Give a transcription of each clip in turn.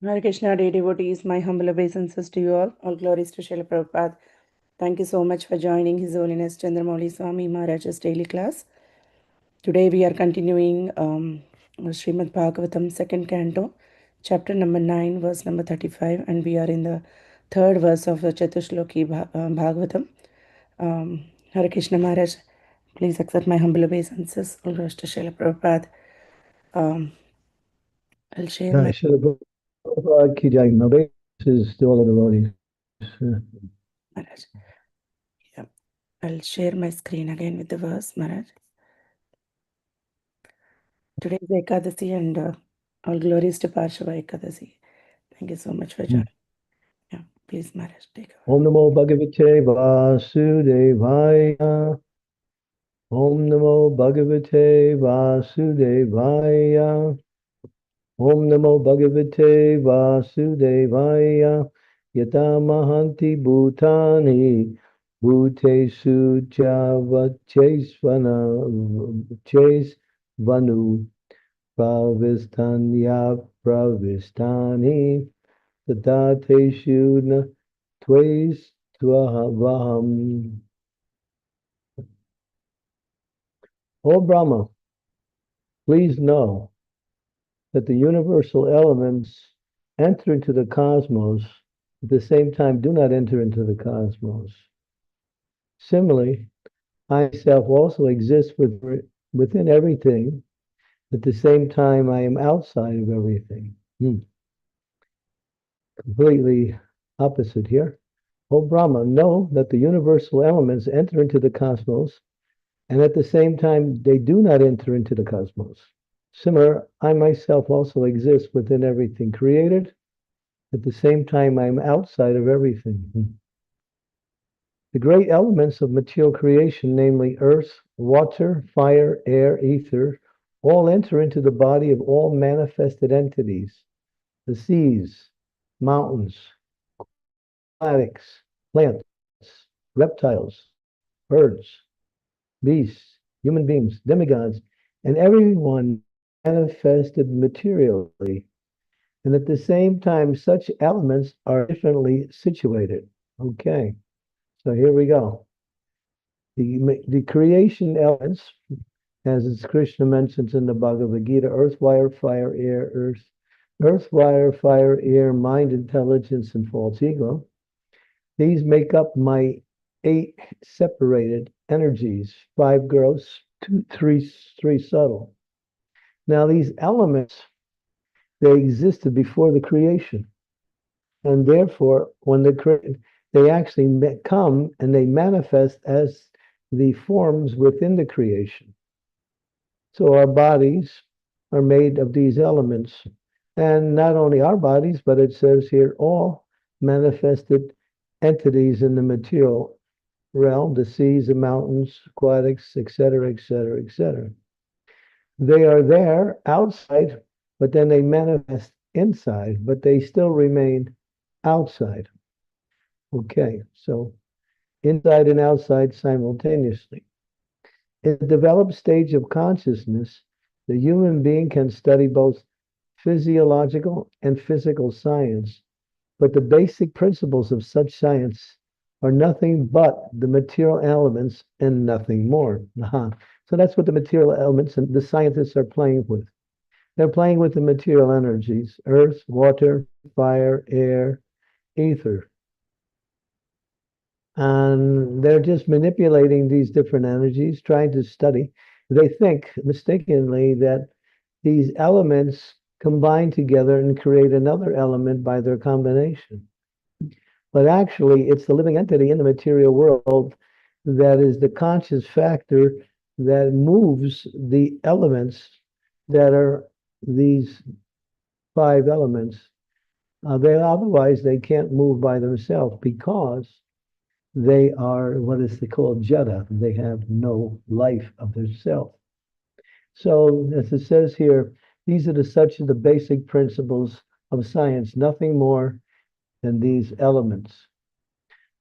Hare Krishna, dear devotees, my humble obeisances to you all. All glories to Srila Prabhupada. Thank you so much for joining His Holiness Chandramauli Swami Maharaj's daily class. Today we are continuing Srimad Bhagavatam, second canto, chapter number 9, verse number 35, and we are in the third verse of the Chatushloki Bhagavatam. Hare Krishna Maharaj, please accept my humble obeisances. All glories to Srila Prabhupada. I'll share Jai my Srila Prabhupada ki jai. My obeisances to all the devotees. Maharaj. Yeah. I'll share my screen again with the verse, Maharaj. Today is Ekadasi and all glories to Parshava Ekadasi. Thank you so much for joining. Yeah, please, Maharaj, take over. Om Namo Bhagavate Vasudevaya. Om Namo Bhagavate Vasudevaya. Om Namo Bhagavate Vasudevaya. Yata Mahanti Bhutani. Bhutesu Chavachesvanu. Pravistanya Pravistani. Tadateshu na twas tvaham. O Brahma, please know that the universal elements enter into the cosmos, at the same time do not enter into the cosmos. Similarly, I myself also exist within everything, at the same time I am outside of everything. Completely opposite here. O Brahma, know that the universal elements enter into the cosmos, and at the same time, they do not enter into the cosmos. Similar, I myself also exist within everything created. At the same time, I am outside of everything. The great elements of material creation, namely earth, water, fire, air, ether, all enter into the body of all manifested entities, the seas, mountains, aquatics, plants, reptiles, birds, beasts, human beings, demigods, and everyone manifested materially. And at the same time, such elements are differently situated. Okay, so here we go. The creation elements, as Krishna mentions in the Bhagavad Gita, earth, fire, air, fire, air, mind, intelligence, and false ego. These make up my 8 separated energies, 5 gross, 3 subtle. Now, these elements, they existed before the creation. And therefore, when they actually come and they manifest as the forms within the creation. So our bodies are made of these elements. And not only our bodies, but it says here, all manifested entities in the material realm, the seas, the mountains, aquatics, etc., etc., etc. They are there outside, but then they manifest inside, but they still remain outside. Okay, so inside and outside simultaneously. In the developed stage of consciousness, the human being can study both physiological and physical science, but the basic principles of such science are nothing but the material elements and nothing more. So that's what the material elements and the scientists are playing with. They're playing with the material energies, earth, water, fire, air, ether. And they're just manipulating these different energies, trying to study. They think mistakenly that these elements combine together and create another element by their combination. But actually, it's the living entity in the material world that is the conscious factor that moves the elements that are these 5 elements. Otherwise, they can't move by themselves because they are what is called jada. They have no life of themselves. So, as it says here, these are such the basic principles of science, nothing more than these elements.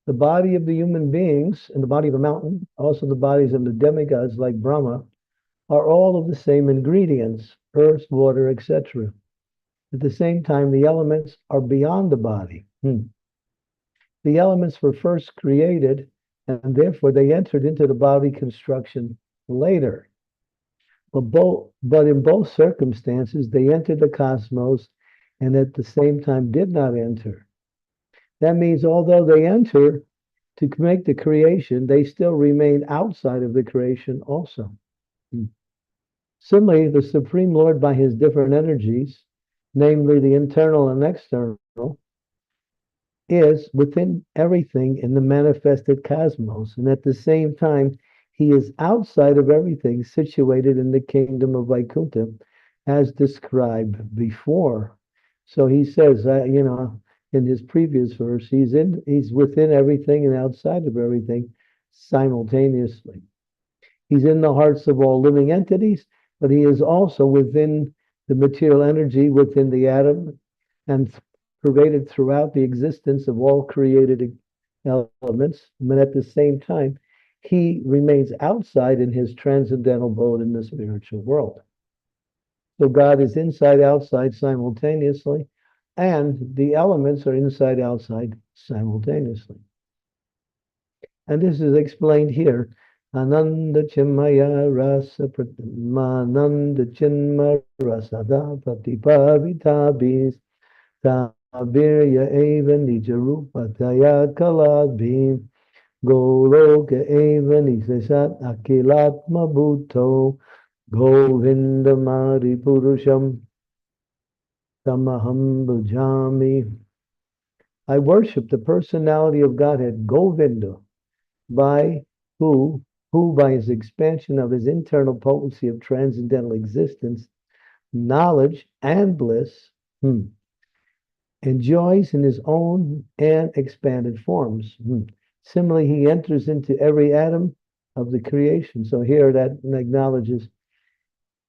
The body of the human beings and the body of a mountain, also the bodies of the demigods like Brahma, are all of the same ingredients, earth, water, etc. At the same time, the elements are beyond the body. The elements were first created, and therefore they entered into the body construction later. But in both circumstances, they entered the cosmos and at the same time did not enter. That means although they enter to make the creation, they still remain outside of the creation also. Similarly, the Supreme Lord, by his different energies, namely the internal and external, is within everything in the manifested cosmos. And at the same time, he is outside of everything, situated in the kingdom of Vaikuntha, as described before. So he says, in his previous verse, he's within everything and outside of everything simultaneously. He's in the hearts of all living entities, but he is also within the material energy, within the atom, and pervaded throughout the existence of all created elements. But at the same time, he remains outside in his transcendental abode in the spiritual world. So God is inside, outside simultaneously, and the elements are inside, outside simultaneously. And this is explained here. Ananda Chinmaya Rasa Pramananda Chinma Rasada Pratipavita Tabirya Eva Nijarupataya Kalabhim Goloka Eva Nisasat Akilatma Bhuto Govindamari Purusham Tamaham Bhajami. I worship the personality of Godhead, Govinda, who by his expansion of his internal potency of transcendental existence, knowledge, and bliss, enjoys in his own and expanded forms. Similarly, he enters into every atom of the creation. So here that acknowledges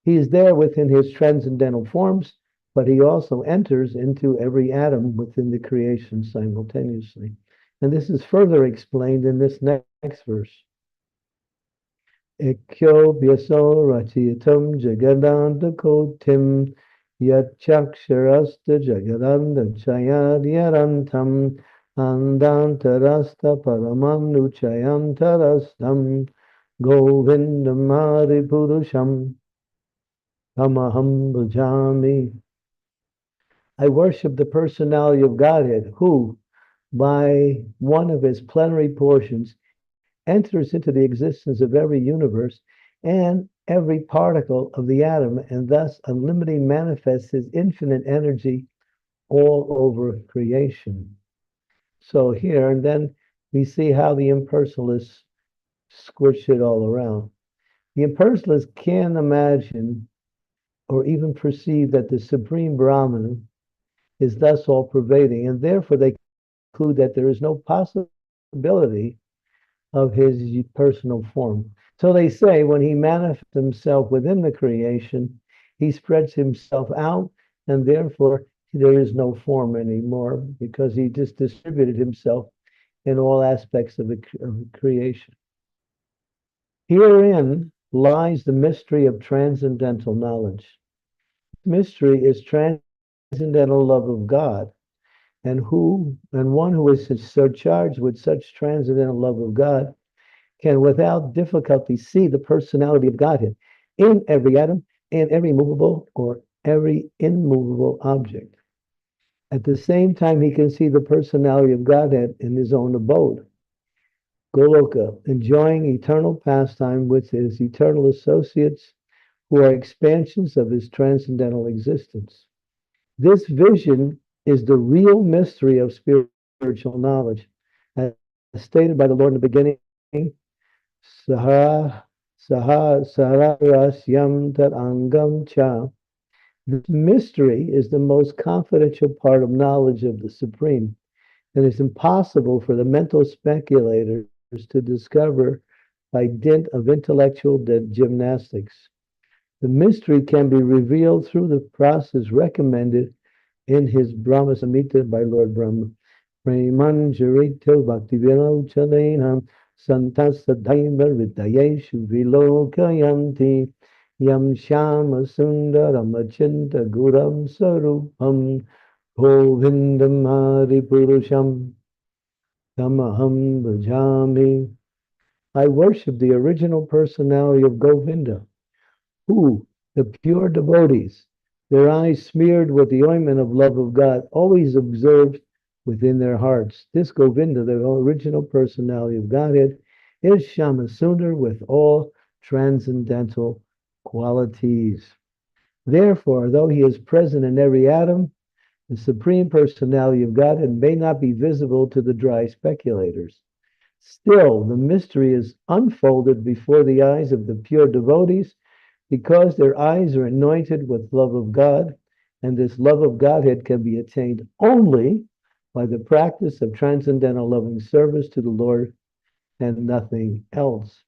he is there within his transcendental forms, but he also enters into every atom within the creation simultaneously. And this is further explained in this next verse. Ekyo byaso rachiyatam jagadanta kotim yachaksharasta jagadanda chayadyarantam andantarasta paramanduchayantarastam govindamari purusham tamaham bhajami. I worship the personality of Godhead, who, by one of his plenary portions, enters into the existence of every universe and every particle of the atom, and thus unlimited manifests his infinite energy all over creation. So here, and then we see how the impersonalists squish it all around. The impersonalists can't imagine or even perceive that the Supreme Brahman is thus all pervading, and therefore they conclude that there is no possibility of his personal form. So they say when he manifests himself within the creation, he spreads himself out, and therefore there is no form anymore because he just distributed himself in all aspects of the creation. Herein lies the mystery of transcendental knowledge. Mystery is transcendental love of God, and one who is surcharged with such transcendental love of God can without difficulty see the personality of Godhead in every atom and every movable or every immovable object. At the same time, he can see the personality of Godhead in his own abode, Goloka, enjoying eternal pastime with his eternal associates who are expansions of his transcendental existence. This vision is the real mystery of spiritual knowledge. As stated by the Lord in the beginning, Saharasyam Tat Angam Cha. This mystery is the most confidential part of knowledge of the Supreme, and it's impossible for the mental speculators to discover by dint of intellectual gymnastics. The mystery can be revealed through the process recommended in his Brahma Samhita by Lord Brahma. Premanjaritil Bhaktivinauchalenam Santasadaiva Vidayeshu Vilokayanti Yam Shama Sundaram Achinta Guram Sarupam Govindam Purusham Tamaham Bhajami. I worship the original personality of Govinda, who, the pure devotees, their eyes smeared with the ointment of love of God, always observed within their hearts. This Govinda, the original personality of Godhead, is Shamasundar with all transcendental qualities. Therefore, though he is present in every atom, the supreme personality of Godhead may not be visible to the dry speculators. Still, the mystery is unfolded before the eyes of the pure devotees because their eyes are anointed with love of God, and this love of Godhead can be attained only by the practice of transcendental loving service to the Lord and nothing else.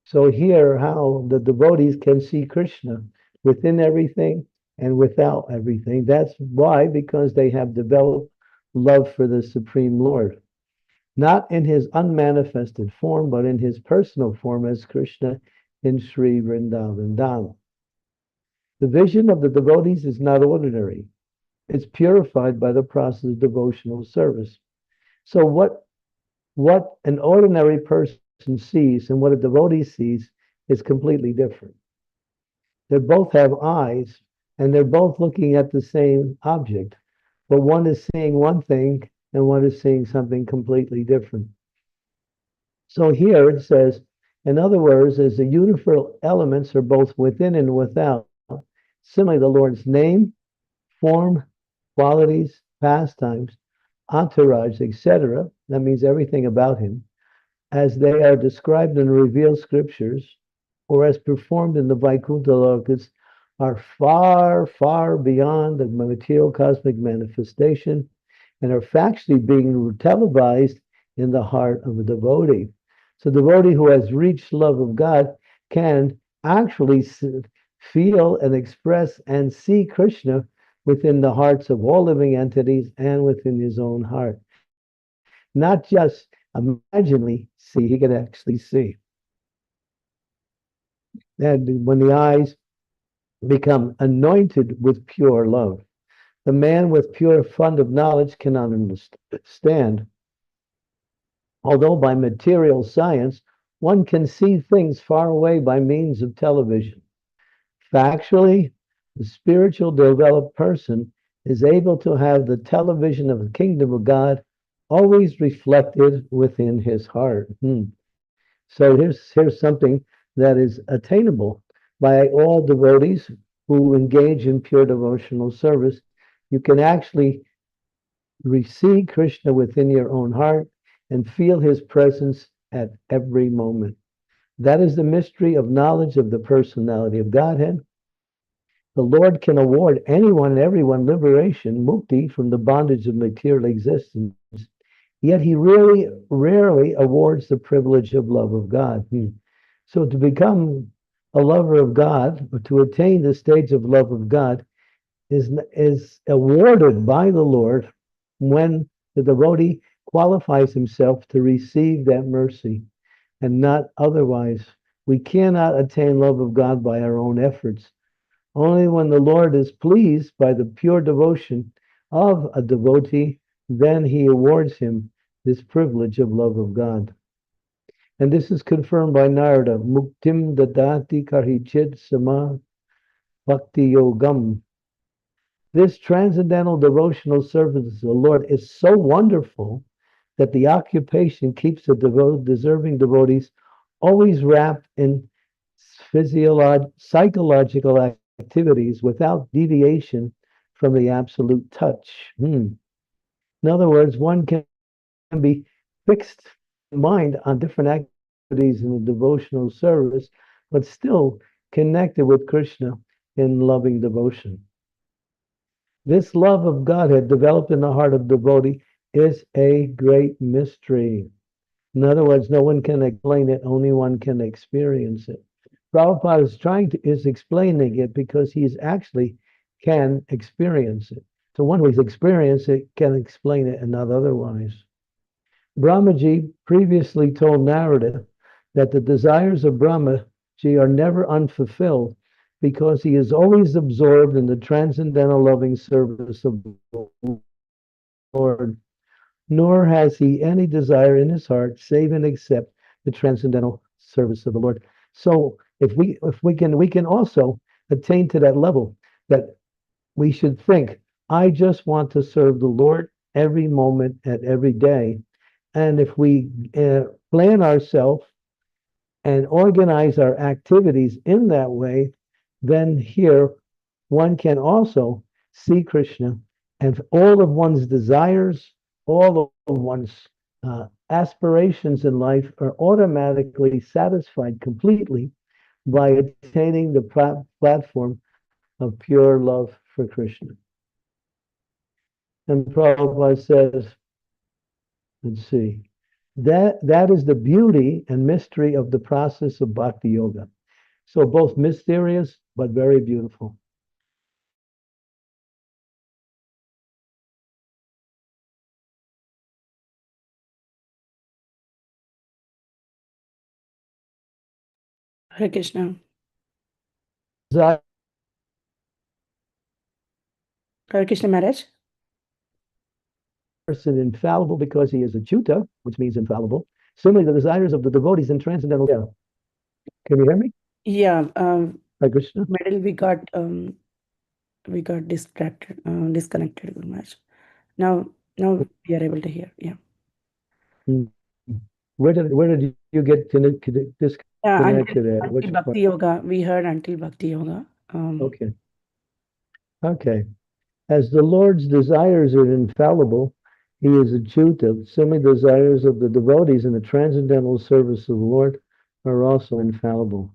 So here, how the devotees can see Krishna within everything and without everything. That's why, because they have developed love for the Supreme Lord, not in his unmanifested form, but in his personal form as Krishna in Sri Vrindavan Dham. The vision of the devotees is not ordinary. It's purified by the process of devotional service. So what an ordinary person sees and what a devotee sees is completely different. They both have eyes and they're both looking at the same object, but one is seeing one thing and one is seeing something completely different. So here it says, in other words, as the universal elements are both within and without, similarly, the Lord's name, form, qualities, pastimes, entourage, etc., that means everything about him, as they are described in the revealed scriptures or as performed in the Vaikuntha lokas, are far, far beyond the material cosmic manifestation and are factually being televised in the heart of a devotee. So, the devotee who has reached love of God can actually feel and express and see Krishna within the hearts of all living entities and within his own heart. Not just imaginally see, he can actually see. And when the eyes become anointed with pure love, the man with pure fund of knowledge cannot understand. Although by material science, one can see things far away by means of television. Factually, the spiritual developed person is able to have the television of the kingdom of God always reflected within his heart. So here's something that is attainable by all devotees who engage in pure devotional service. You can actually receive Krishna within your own heart and feel his presence at every moment. That is the mystery of knowledge of the personality of Godhead. The Lord can award anyone and everyone liberation, mukti, from the bondage of material existence. Yet he really rarely awards the privilege of love of God. So to become a lover of God, or to attain the stage of love of God, is awarded by the Lord when the devotee qualifies himself to receive that mercy and not otherwise. We cannot attain love of God by our own efforts. Only when the Lord is pleased by the pure devotion of a devotee, then he awards him this privilege of love of God. And this is confirmed by Narada, Muktim Dadati Karhichit Sama Bhakti Yogam. This transcendental devotional service to the Lord is so wonderful that the occupation keeps the deserving devotees always wrapped in psychological activities without deviation from the absolute touch. In other words, one can be fixed in mind on different activities in the devotional service, but still connected with Krishna in loving devotion. This love of Godhead developed in the heart of the devotee is a great mystery. In other words, no one can explain it, only one can experience it. Prabhupada is explaining it because he's actually can experience it. So one who's experienced it can explain it and not otherwise. Brahmaji previously told Narada that the desires of Brahmaji are never unfulfilled because he is always absorbed in the transcendental loving service of the Lord, nor has he any desire in his heart save and except the transcendental service of the Lord. So if we can also attain to that level that we should think, I just want to serve the Lord every moment and every day. And if we plan ourselves and organize our activities in that way, then here one can also see Krishna, and all of one's desires, all of one's aspirations in life are automatically satisfied completely by attaining the platform of pure love for Krishna. And Prabhupada says, let's see, that is the beauty and mystery of the process of bhakti yoga. So both mysterious but very beautiful. Hare Krishna. Desire Hare Krishna Maharaj. person infallible because he is a Chuta, which means infallible. Similarly, the desires of the devotees in transcendental. Yeah. Can you hear me? Yeah, Hare Krishna. middle we got distracted, disconnected, Guru Maharaj. Now we are able to hear. Yeah. Mm. Where did you get Yeah, disconnected at? until Which part? Bhakti Yoga. We heard until Bhakti Yoga. Okay. Okay. As the Lord's desires are infallible, he is a Chuta. Similarly, desires of the devotees in the transcendental service of the Lord are also infallible.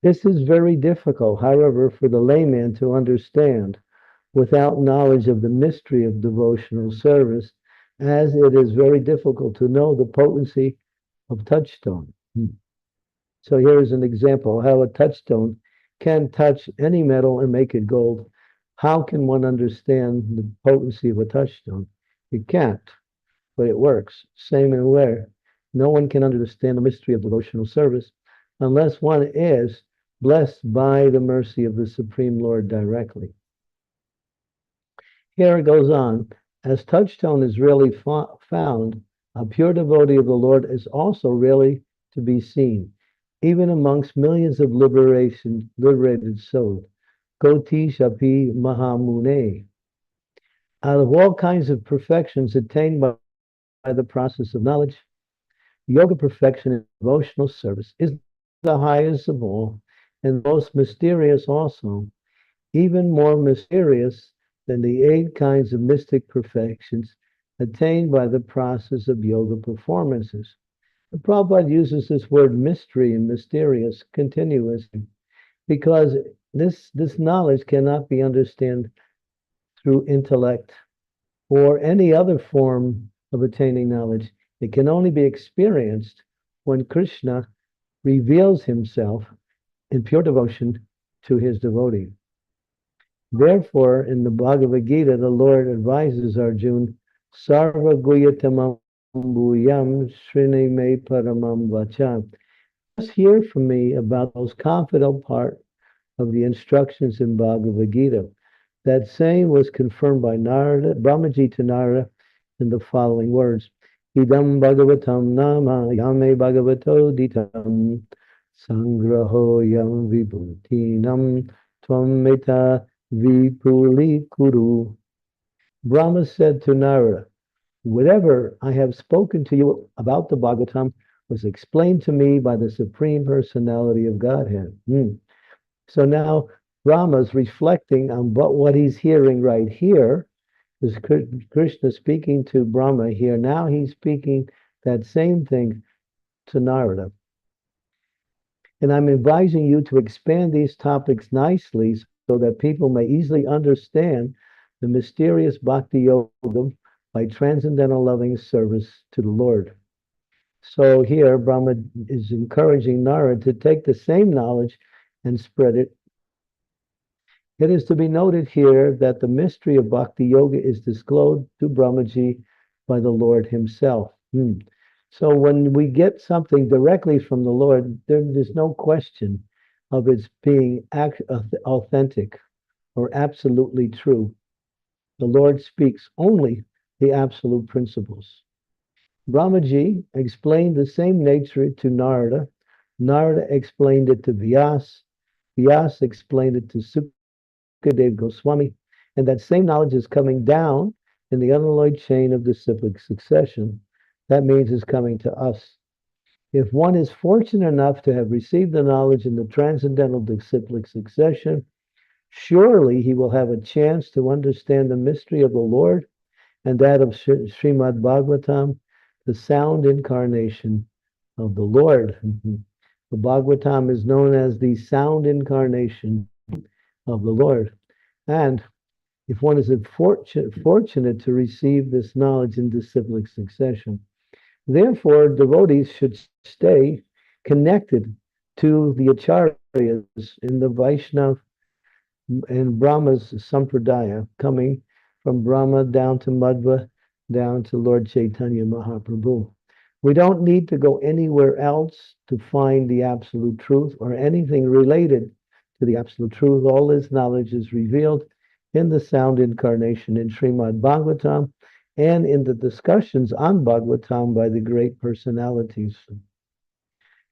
This is very difficult, however, for the layman to understand without knowledge of the mystery of devotional service, as it is very difficult to know the potency of touchstone. So here is an example how a touchstone can touch any metal and make it gold. How can one understand the potency of a touchstone? You can't, but it works. Same in where no one can understand the mystery of devotional service unless one is blessed by the mercy of the Supreme Lord directly. Here it goes on. As touchstone is really found, a pure devotee of the Lord is also really to be seen, even amongst millions of liberated souls. Koti Shapi Mahamune. Out of all kinds of perfections attained by the process of knowledge, yoga perfection in devotional service is the highest of all and most mysterious also, even more mysterious than the 8 kinds of mystic perfections attained by the process of yoga performances. The Prabhupada uses this word mystery and mysterious continuously because this knowledge cannot be understood through intellect or any other form of attaining knowledge. It can only be experienced when Krishna reveals himself in pure devotion to his devotee. Therefore, in the Bhagavad Gita, the Lord advises Arjuna, Sarva Guyatamam Bhuyam Srine Me Paramam Vacham. Just hear from me about the most confident part of the instructions in Bhagavad Gita. That saying was confirmed by Narada, Brahmaji to Narada in the following words. Idam Bhagavatam Nama Yame Bhagavato Ditam Sangraho Yam Vibhutinam Tvam Meta Vipuli Kuru. Brahma said to Narada, whatever I have spoken to you about the Bhagavatam was explained to me by the Supreme Personality of Godhead. So now Brahma's reflecting on what he's hearing right here. Is Krishna speaking to Brahma here. Now he's speaking that same thing to Narada. And I'm advising you to expand these topics nicely so that people may easily understand the mysterious bhakti yoga by transcendental loving service to the Lord. So here Brahma is encouraging Narada to take the same knowledge and spread it. It is to be noted here that the mystery of bhakti yoga is disclosed to Brahmaji by the Lord himself. So when we get something directly from the Lord, there's no question of its being authentic or absolutely true. The Lord speaks only the absolute principles. Brahmaji explained the same nature to Narada. Narada explained it to Vyas. Vyas explained it to Sukadeva Goswami. And that same knowledge is coming down in the unalloyed chain of disciplic succession. That means it's coming to us. If one is fortunate enough to have received the knowledge in the transcendental disciplic succession, surely he will have a chance to understand the mystery of the Lord and that of Srimad Bhagavatam, the sound incarnation of the Lord. The Bhagavatam is known as the sound incarnation of the Lord. And if one is fortunate to receive this knowledge in disciplic succession, therefore devotees should stay connected to the acharyas in the Vaishnava and Brahma's sampradaya, coming from Brahma down to Madhva, down to Lord Chaitanya Mahaprabhu. We don't need to go anywhere else to find the absolute truth or anything related to the absolute truth. All this knowledge is revealed in the sound incarnation in Srimad Bhagavatam and in the discussions on Bhagavatam by the great personalities.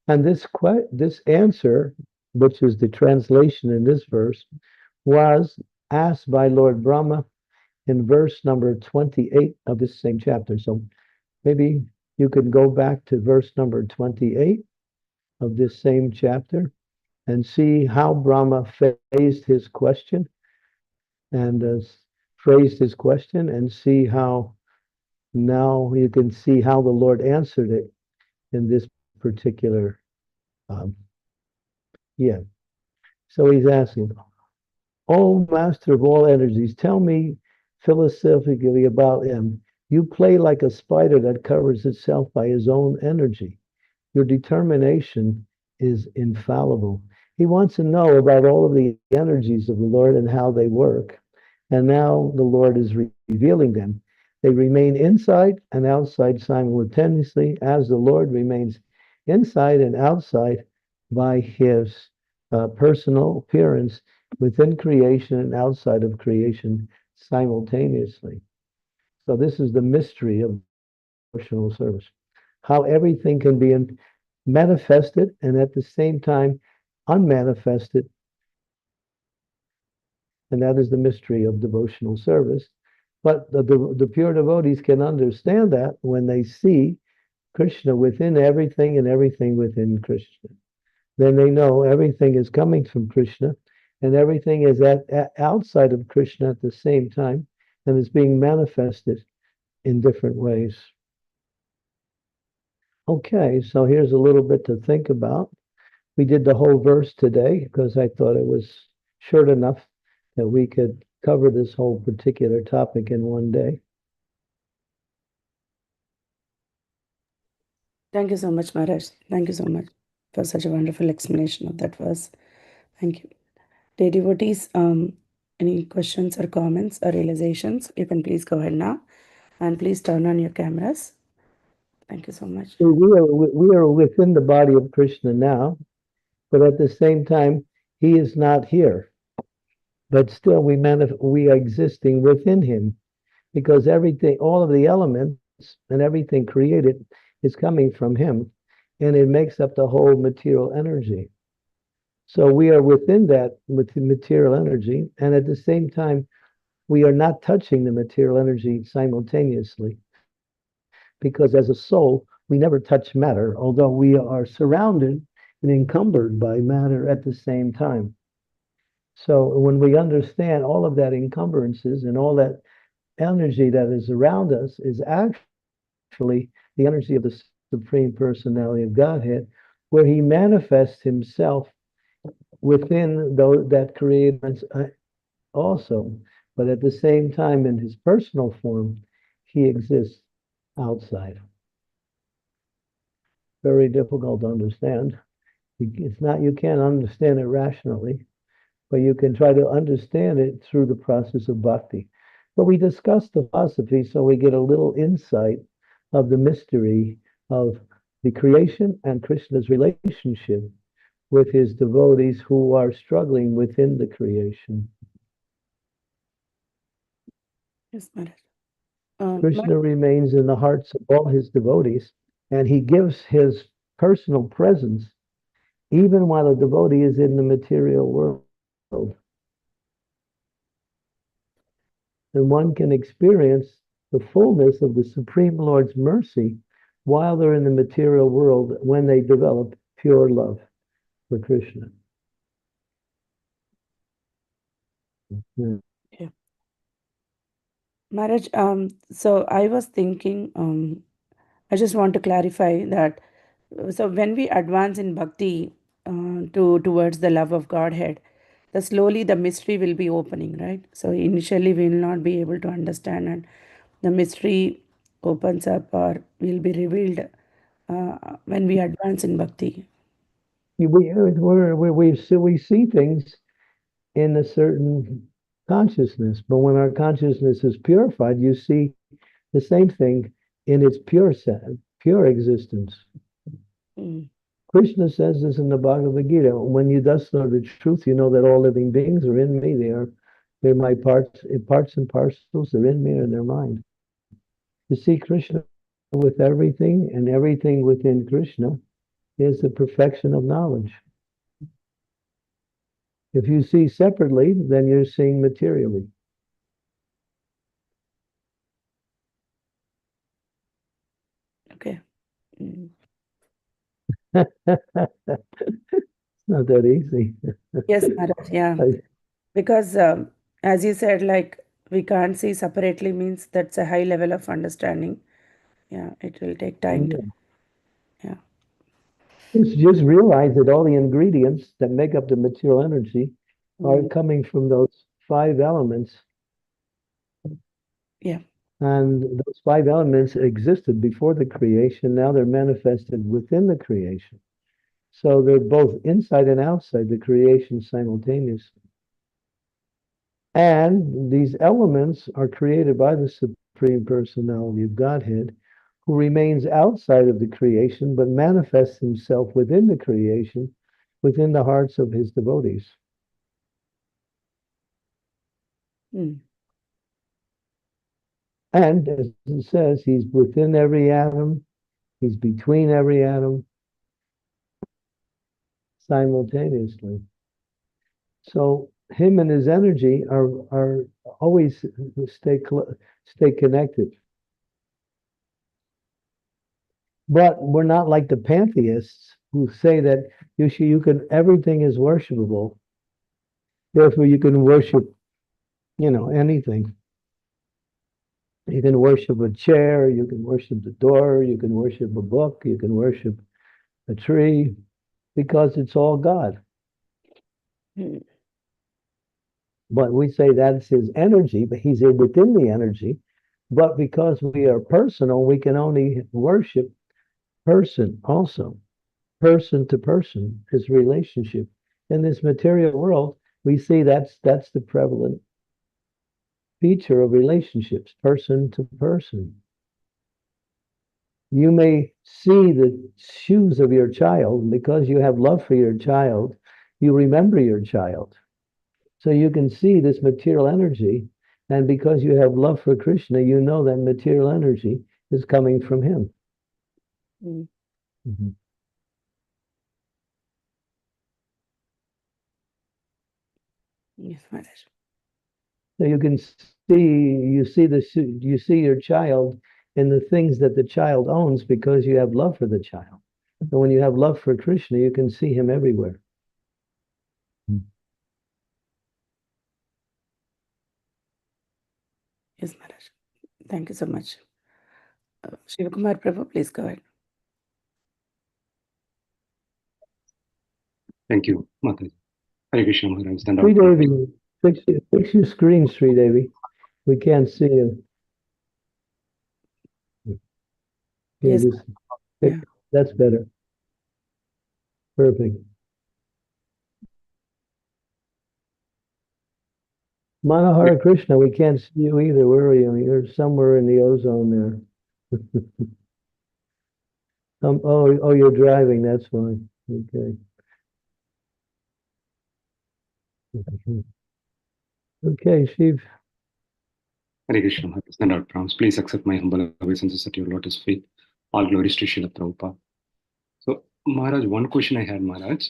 And this answer, which is the translation in this verse, was asked by Lord Brahma in verse number 28 of this same chapter. So maybe you could go back to verse number 28 of this same chapter and see how Brahma phrased his question and see how now you can see how the Lord answered it in this particular So he's asking, "Oh, master of all energies, tell me philosophically about him. You play like a spider that covers itself by his own energy. Your determination is infallible." He wants to know about all of the energies of the Lord and how they work. And now the Lord is revealing them. They remain inside and outside simultaneously, as the Lord remains inside and outside by his personal appearance within creation and outside of creation simultaneously. So this is the mystery of devotional service. How everything can be manifested and at the same time unmanifested. And that is the mystery of devotional service. But the pure devotees can understand that when they see Krishna within everything and everything within Krishna. Then they know everything is coming from Krishna and everything is outside of Krishna at the same time and is being manifested in different ways. Okay, so here's a little bit to think about. We did the whole verse today because I thought it was short enough that we could cover this whole particular topic in one day. Thank you so much, Maharaj. Thank you so much for such a wonderful explanation of that verse. Thank you. Dear devotees, any questions or comments or realizations, you can please go ahead now. And please turn on your cameras. Thank you so much. So we are within the body of Krishna now, but at the same time, he is not here. But still, we are existing within him because everything, all of the elements and everything created is coming from him, and it makes up the whole material energy. So we are within that with the material energy, and at the same time, we are not touching the material energy simultaneously. Because as a soul, we never touch matter, although we are surrounded and encumbered by matter at the same time. So when we understand all of that encumbrances and all that energy that is around us is actually the energy of the Supreme Personality of Godhead, where he manifests himself within those that created also, but at the same time in his personal form, he exists outside. Very difficult to understand. It's not, you can't understand it rationally, but you can try to understand it through the process of bhakti. But we discuss the philosophy so we get a little insight of the mystery of the creation and Krishna's relationship with his devotees who are struggling within the creation. Yes, Maharaj. Krishna remains in the hearts of all his devotees, and he gives his personal presence even while a devotee is in the material world. And one can experience the fullness of the Supreme Lord's mercy while they're in the material world when they develop pure love for Krishna. Yeah. Yeah. Maharaj, so I was thinking, I just want to clarify that. So when we advance in bhakti towards the love of Godhead, the slowly the mystery will be opening, right? So initially we will not be able to understand, and the mystery opens up or will be revealed when we advance in bhakti. We see things in a certain consciousness, but when our consciousness is purified, you see the same thing in its pure existence. Mm. Krishna says this in the Bhagavad Gita. When you thus know the truth, you know that all living beings are in me. They're my parts and parcels. They're in me and they're mine. To see Krishna with everything and everything within Krishna is the perfection of knowledge. If you see separately, then you're seeing materially. Okay. Mm. It's not that easy. Yes, Maharaj. Yeah. Because as you said, like we can't see separately means that's a high level of understanding. Yeah, it will take time to. Yeah. Just realize that all the ingredients that make up the material energy are Mm. coming from those five elements. Yeah. And those five elements existed before the creation. Now they're manifested within the creation. So they're both inside and outside the creation simultaneously. And these elements are created by the Supreme Personality of Godhead, who remains outside of the creation but manifests himself within the creation, within the hearts of his devotees. Mm. And as it says, he's within every atom, he's between every atom simultaneously. So him and his energy are always stay connected. But we're not like the pantheists who say that you can everything is worshipable. Therefore, you can worship, anything. You can worship a chair, you can worship the door, you can worship a book, you can worship a tree, because it's all God. Mm. But we say that's his energy, but he's within the energy. But because we are personal, we can only worship person also, person to person, his relationship. In this material world, we see that's the prevalent feature of relationships, person to person. You may see the shoes of your child, and because you have love for your child, you remember your child. So you can see this material energy, and because you have love for Krishna, you know that material energy is coming from him. Mm. Mhm. Yes, Maharaj. So you see your child in the things that the child owns because you have love for the child. And when you have love for Krishna, you can see him everywhere. Yes, Maharaj. Thank you so much. Shivakumar Prabhu, please go ahead. Thank you, Mataji. Hare Krishna Maharaj. Sri Devi, fix your screen, Sri Devi. We can't see you. Yeah, Yes. Yeah. that's better. Perfect. Manahara Krishna, we can't see you either. Where are you? You're somewhere in the ozone there. Oh, you're driving. That's fine. Okay. Okay, Shiv. Hare Krishna Maharaj. Send out prompts. Please accept my humble obeisances at your lotus feet. All glories to Srila Prabhupada. So, Maharaj, one question I had, Maharaj.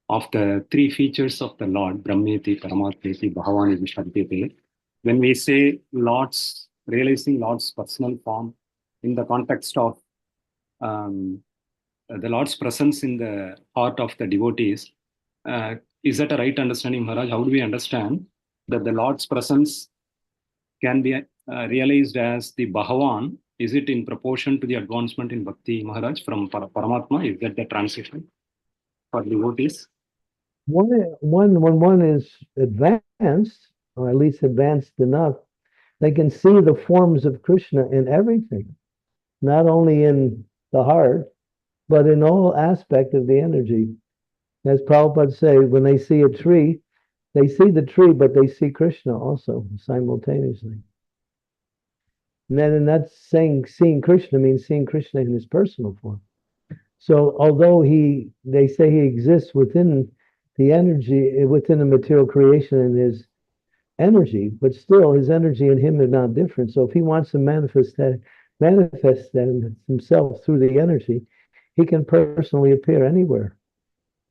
Of the three features of the Lord, Brahmeti, Paramatmeti, Bhavani, Vishadyate, when we say Lord's, realizing Lord's personal form in the context of the Lord's presence in the heart of the devotees, is that a right understanding, Maharaj? How do we understand that the Lord's presence can be realized as the Bhagavan? Is it in proportion to the advancement in Bhakti, Maharaj, from Paramatma? Is that the transition for devotees? When one is advanced, or at least advanced enough, they can see the forms of Krishna in everything, not only in the heart, but in all aspect of the energy. As Prabhupada say, when they see a tree, they see the tree, but they see Krishna also simultaneously. And then in that saying, seeing Krishna means seeing Krishna in his personal form. So although they say he exists within the energy, within the material creation and his energy, but still his energy and him are not different. So if he wants to manifest himself through the energy, he can personally appear anywhere.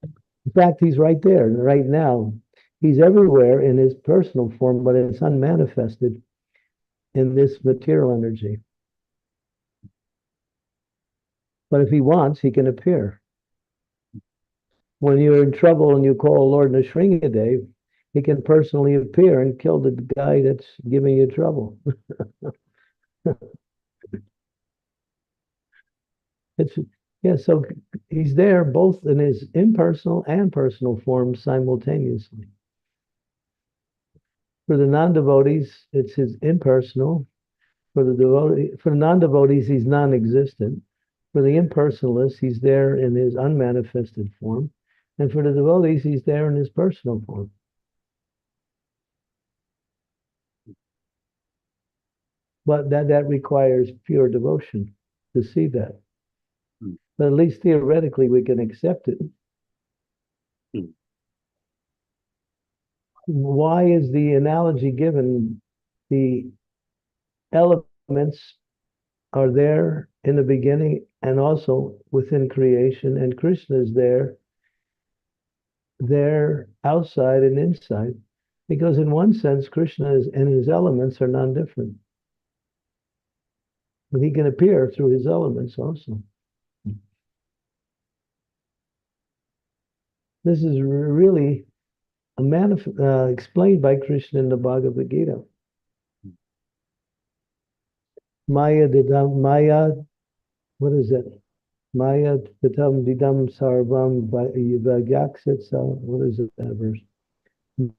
In fact, he's right there, right now. He's everywhere in his personal form, but it's unmanifested in this material energy. But if he wants, he can appear. When you're in trouble and you call Lord Nrsimhadev, he can personally appear and kill the guy that's giving you trouble. So he's there both in his impersonal and personal form simultaneously. For the non-devotees, it's his impersonal. For the non-devotees, he's non-existent. For the impersonalists, he's there in his unmanifested form. And for the devotees, he's there in his personal form. But that requires pure devotion to see that. But at least theoretically, we can accept it. Why is the analogy given? The elements are there in the beginning and also within creation, and Krishna is there outside and inside, because in one sense, Krishna and his elements are non-different. But he can appear through his elements also. This is really explained by Krishna in the Bhagavad Gita. Maya, what is it? Maya Tatam Didam Sarvam Vagyaksitsa. What is it, that verse?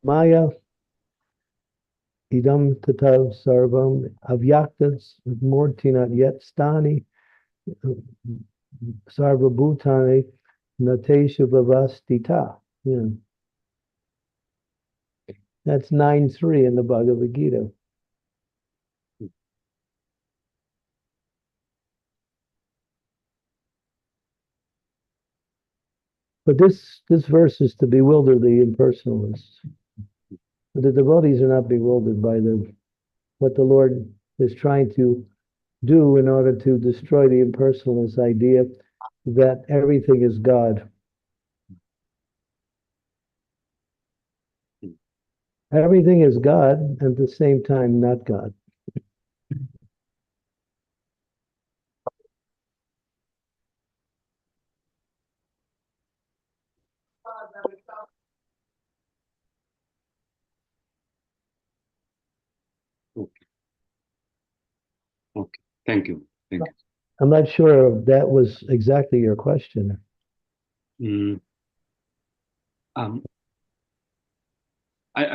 Maya Idam Tatav Sarvam Avyaktas Mortina Yet Stani Sarvabhutani Natesha Vavastita. Yeah. That's 9.3 in the Bhagavad Gita. But this verse is to bewilder the impersonalists. The devotees are not bewildered by what the Lord is trying to do in order to destroy the impersonalist idea that everything is God. Everything is God, and at the same time, not God. Okay. Thank you. I'm not sure if that was exactly your question. I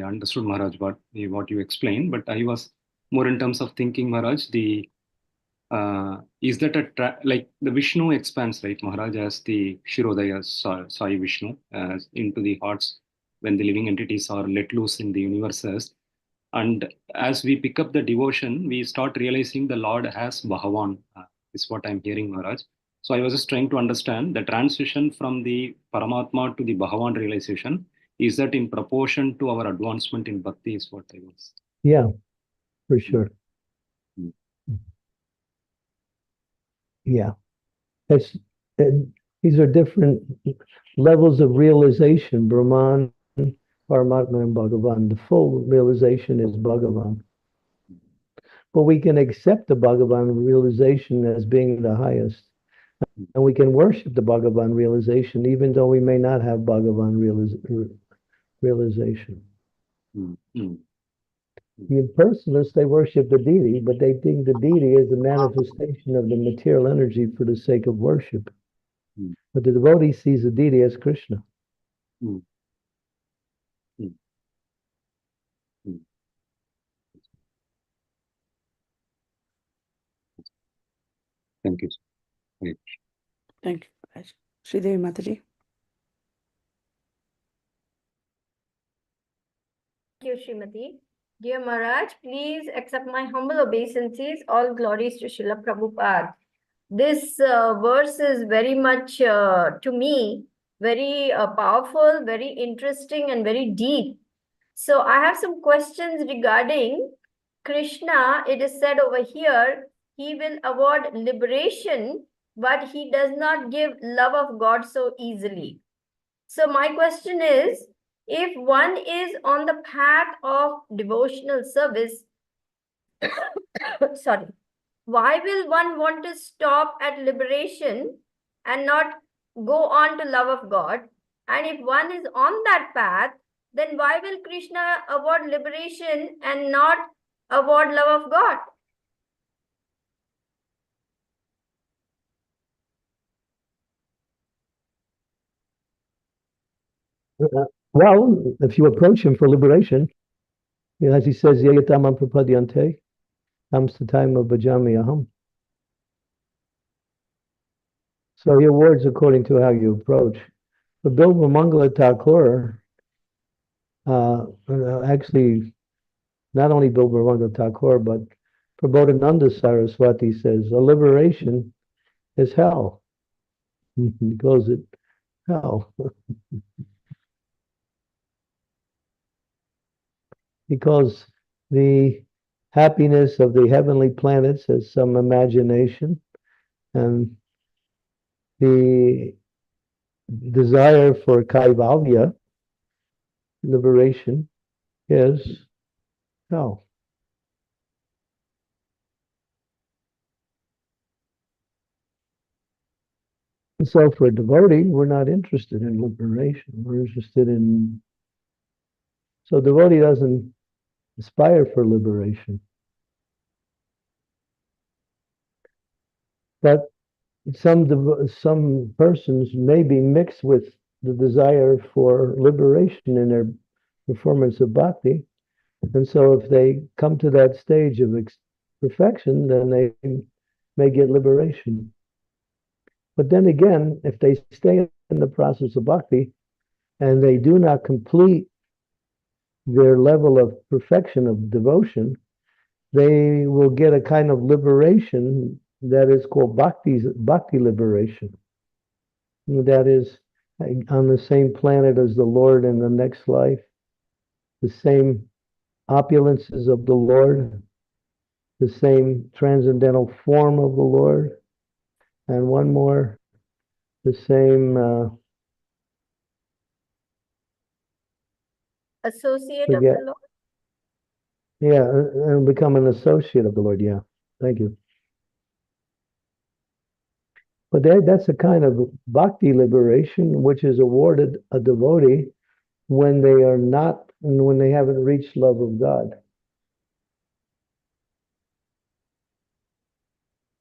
understood, Maharaj, what you explained, but I was more in terms of thinking, Maharaj, is that like the Vishnu expands, right, Maharaj, as the Shirodaya Sai Vishnu into the hearts when the living entities are let loose in the universes. And as we pick up the devotion, we start realizing the Lord as Bhagavan, is what I'm hearing, Maharaj. So I was just trying to understand the transition from the Paramatma to the Bhagavan realization. Is that in proportion to our advancement in bhakti? Is what I was. Yeah, for sure. Mm. Yeah. These are different levels of realization, Brahman, Paramatma, and Bhagavan. The full realization is Bhagavan. But we can accept the Bhagavan realization as being the highest. And we can worship the Bhagavan realization, even though we may not have Bhagavan realization. Mm. The impersonalists, they worship the deity, but they think the deity is the manifestation of the material energy for the sake of worship. Mm. But the devotee sees the deity as Krishna. Mm. Mm. Mm. Thank you. Right. Thank you, Maharaj. Sridevi Mataji. Thank you, Srimati. Dear Maharaj, please accept my humble obeisances. All glories to Srila Prabhupada. This verse is very much, to me, very powerful, very interesting, and very deep. So I have some questions regarding Krishna. It is said over here, he will award liberation, but he does not give love of God so easily. So my question is, if one is on the path of devotional service, sorry, why will one want to stop at liberation and not go on to love of God? And if one is on that path, then why will Krishna award liberation and not award love of God? Well, if you approach him for liberation, as he says, Yayatamam prapadyante, comes the time of bhajami aham. So he awards according to how you approach. But Bilva Mangala Thakur, actually, not only Bilva Mangala Thakur, but Prabodhananda Saraswati says, a liberation is hell. He calls it hell. Because the happiness of the heavenly planets has some imagination, and the desire for kaivalya, liberation, is hell. And so for a devotee, we're not interested in liberation. We're interested in... So devotee doesn't aspire for liberation. But some persons may be mixed with the desire for liberation in their performance of bhakti. And so if they come to that stage of perfection, then they may get liberation. But then again, if they stay in the process of bhakti and they do not complete their level of perfection of devotion, they will get a kind of liberation that is called bhakti liberation. That is on the same planet as the Lord in the next life, the same opulences of the Lord, the same transcendental form of the Lord, and one more, the same Associate of the Lord? Yeah, and become an associate of the Lord. Yeah, thank you. But that's a kind of bhakti liberation which is awarded a devotee when they are not, when they haven't reached love of God.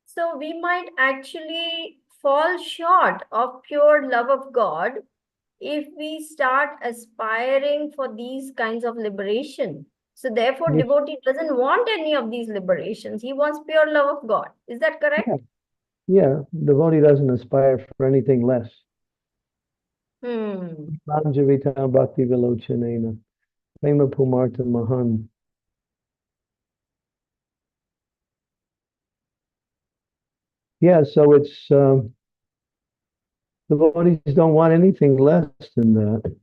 So we might actually fall short of pure love of God if we start aspiring for these kinds of liberation. So therefore, Yes. devotee doesn't want any of these liberations. He wants pure love of God. Is that correct? Yeah, devotee doesn't aspire for anything less. Manjavita bhakti vilochanena, prema pumarta mahan. Yeah, so it's Devotees don't want anything less than that.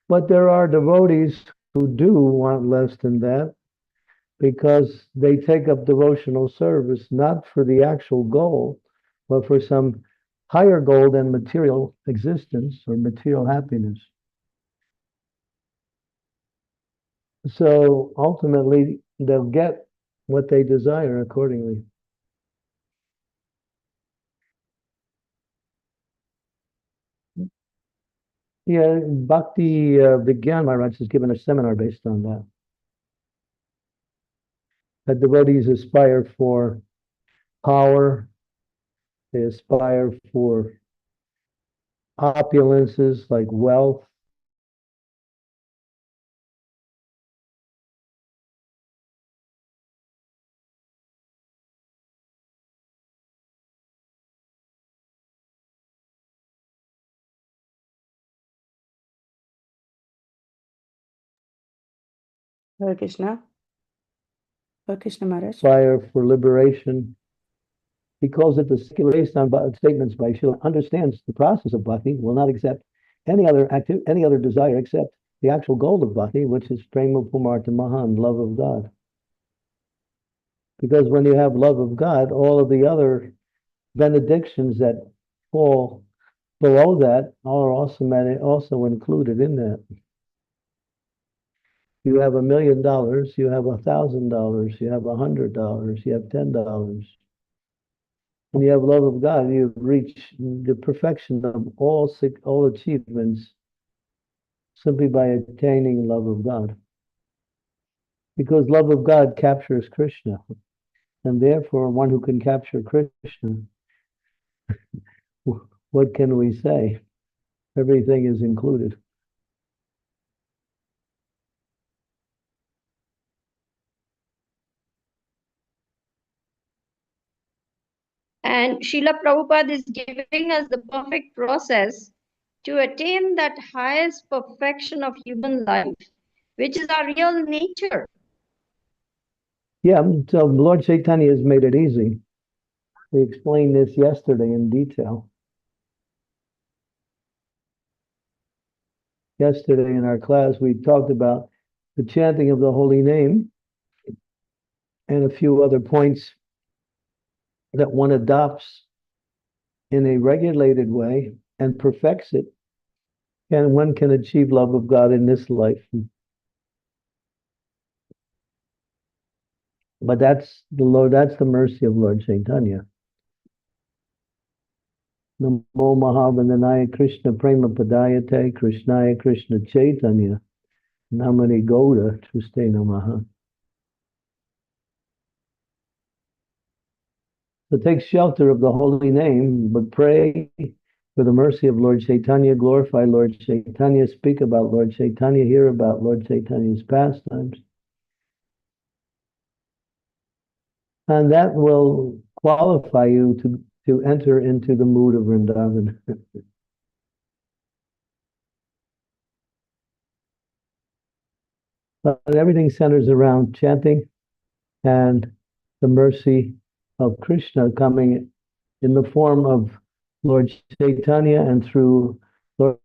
But there are devotees who do want less than that because they take up devotional service not for the actual goal, but for some higher goal than material existence or material happiness. So ultimately, they'll get what they desire accordingly. Yeah, Bhakti Vigyan Maharaj has given a seminar based on that. That devotees aspire for power, they aspire for opulences like wealth. Hare Krishna. Hare Krishna Maharaj. Aspire for liberation. He calls it the secular based on statements by Srila understands the process of bhakti, will not accept any other desire except the actual goal of bhakti, which is prema pumarta mahan, love of God. Because when you have love of God, all of the other benedictions that fall below that are also included in that. You have $1 million, you have $1,000, you have $100, you have $10. When you have love of God, you reach the perfection of all achievements simply by attaining love of God. Because love of God captures Krishna, and therefore one who can capture Krishna, what can we say? Everything is included. And Srila Prabhupada is giving us the perfect process to attain that highest perfection of human life, which is our real nature. Yeah, so Lord Chaitanya has made it easy. We explained this yesterday in detail. Yesterday in our class, we talked about the chanting of the holy name and a few other points that one adopts in a regulated way and perfects it, and one can achieve love of God in this life. But that's the mercy of Lord Chaitanya. Namo Mahavandanaya Krishna Prema Padayate Krishnaya Krishna Chaitanya Namani Gauda Tuste Namaha. So take shelter of the holy name, but pray for the mercy of Lord Chaitanya, glorify Lord Chaitanya, speak about Lord Chaitanya, hear about Lord Chaitanya's pastimes. And that will qualify you to enter into the mood of Vrindavan. But everything centers around chanting and the mercy of Krishna coming in the form of Lord Chaitanya and through Lord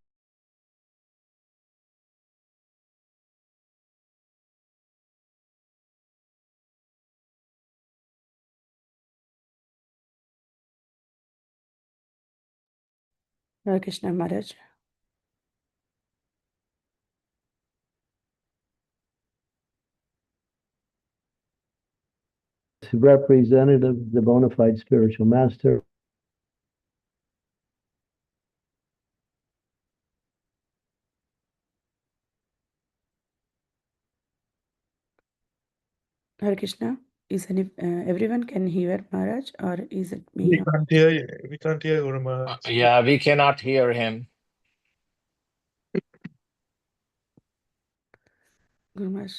Hare Krishna Maharaj. representative, the bona fide spiritual master. Hare Krishna. Is everyone can hear Maharaj, or is it me? We can't hear you. We can't hear Guru Maharaj. Yeah, we cannot hear him. Guru Maharaj.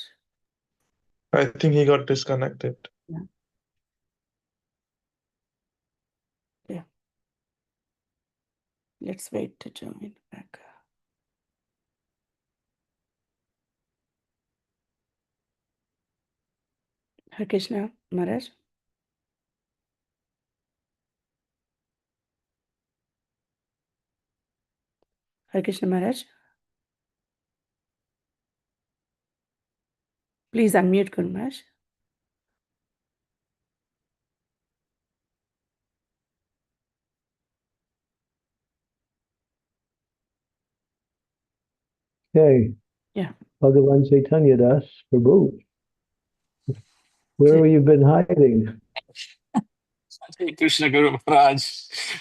I think he got disconnected. Yeah. Let's wait to join back. Hare Krishna Maharaj. Hare Krishna Maharaj. Please unmute Guru Maharaj. Okay. Yeah. Bhagavan Chaitanya Das, Prabhu. Where have you been hiding? Hare Krishna Guru Maharaj.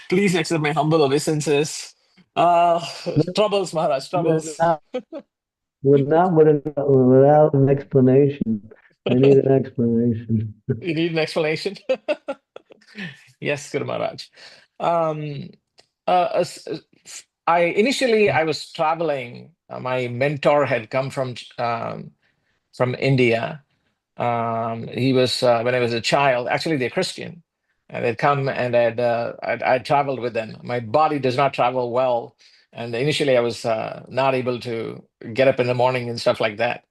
Please accept my humble obeisances. Troubles, Maharaj, troubles. Without an explanation. I need an explanation. You need an explanation? Yes, Guru Maharaj. Um, I was traveling. My mentor had come from India. He was when I was a child. Actually, they're Christian, and they'd come and I'd traveled with them. My body does not travel well, and initially I was not able to get up in the morning and stuff like that.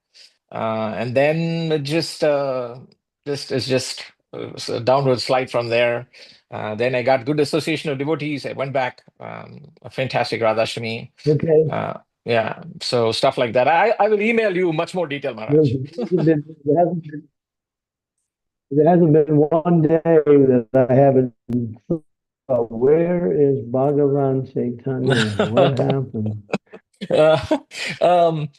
And then it just was a downward slide from there. Then I got good association of devotees. I went back, a fantastic Radhashami. Okay. Yeah, so stuff like that. I will email you much more detail, Maharaj. There hasn't been one day that I haven't thought, where is Bhagavan Chaitanya? What happened? Um,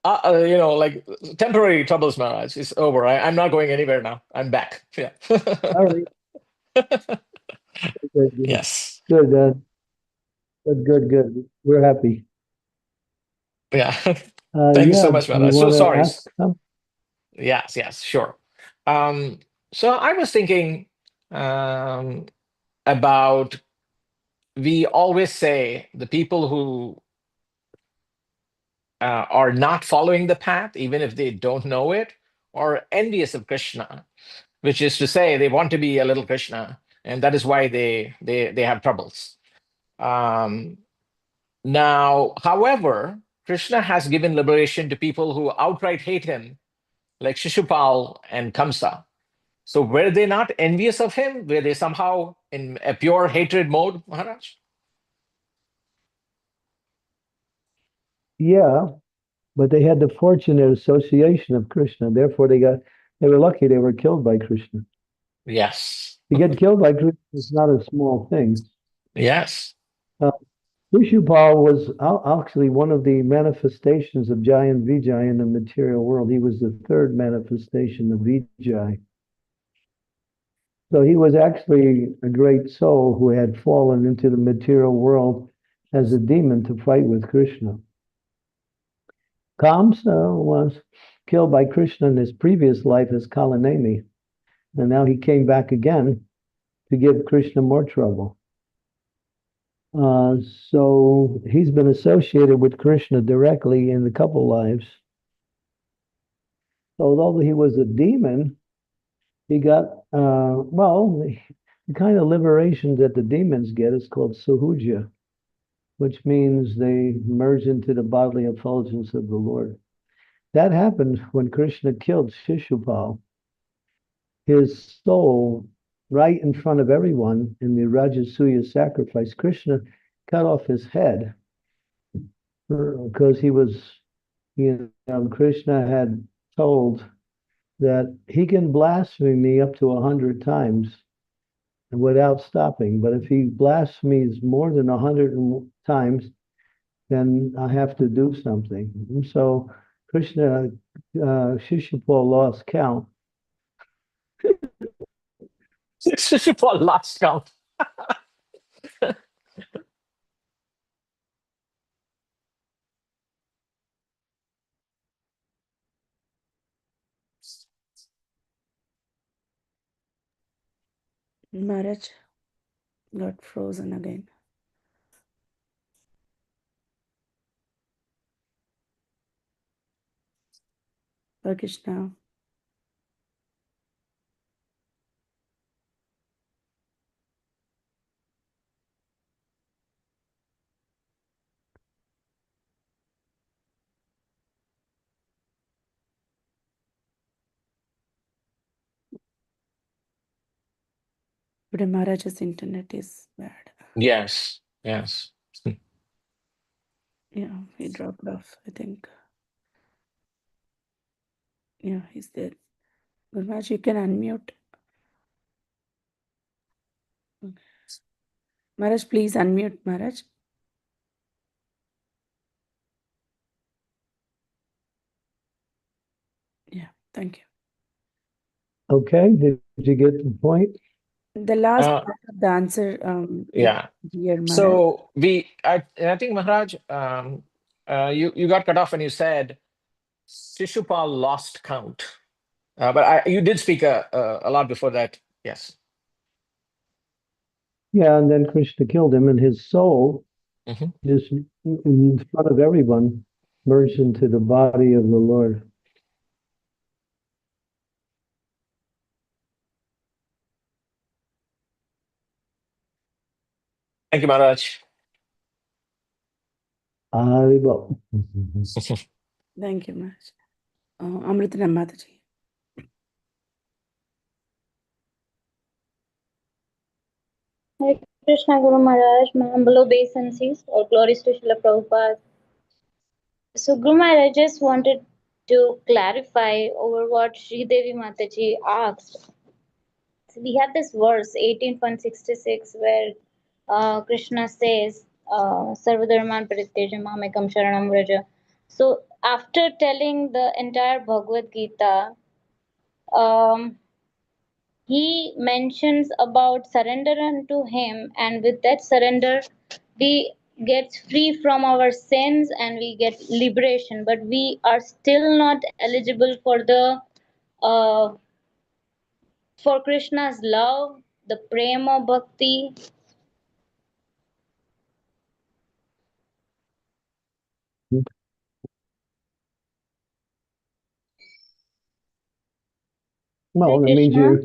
like temporary troubles, Maharaj. It's over. I'm not going anywhere now. I'm back. Yeah. All right. Good, Yes. good, good. We're happy. Yeah. Thank you so much, You Maharaj. So want to sorry. ask something? Yes, sure. So I was thinking about, we always say the people who are not following the path, even if they don't know it, are envious of Krishna, which is to say they want to be a little Krishna, and that is why they have troubles. Now, however, Krishna has given liberation to people who outright hate him, like Shishupal and Kamsa. So were they not envious of him? Were they somehow in a pure hatred mode, Maharaj? Yeah, but they had the fortunate association of Krishna. Therefore, they were lucky they were killed by Krishna. Yes. To get killed by Krishna is not a small thing. Yes. Shishupal was actually one of the manifestations of Jai and Vijay in the material world. He was the third manifestation of Vijay. So he was actually a great soul who had fallen into the material world as a demon to fight with Krishna. Kamsa was killed by Krishna in his previous life as Kalanemi, and now he came back again to give Krishna more trouble. So he's been associated with Krishna directly in a couple lives. Although he was a demon, he got, the kind of liberation that the demons get is called suhuja, which means they merge into the bodily effulgence of the Lord. That happened when Krishna killed Shishupal. His soul, right in front of everyone in the Rajasuya sacrifice, Krishna cut off his head because he was, Krishna had told that he can blaspheme me up to 100 times without stopping. But if he blasphemes more than 100 times, then I have to do something. And so Krishna, Shishupal lost count. Shishupal lost count. Maharaj got frozen again. Hare Krishna. But Maharaj's internet is bad. Yes. Yeah, he dropped off, I think. Yeah, he's there. Gurmaj, you can unmute. Maharaj, please unmute, Maharaj. Yeah, thank you. Okay, did you get the point? The last Uh, part of the answer, yeah. dear Maharaj. So I think Maharaj, you got cut off when you said Shishupal lost count. But you did speak a lot before that. Yes. Yeah, and then Krishna killed him, and his soul Mhm. just in front of everyone merged into the body of the Lord. Thank you, Maharaj. Aribo. Thank you, Maharaj. Amritanam Mataji. Hare Krishna Guru Maharaj, my humble obeisances, all glories to Srila Prabhupada. So Guru Maharaj, I just wanted to clarify over what Sri Devi Mataji asked. So we have this verse 18.66 where Krishna says, Sarvadharman Parityajam Mamekam Sharanam Vraja. So after telling the entire Bhagavad Gita, he mentions about surrender unto him, and with that surrender we get free from our sins and we get liberation, but we are still not eligible for the uh, for Krishna's love, the prema bhakti. Well, Hare Krishna.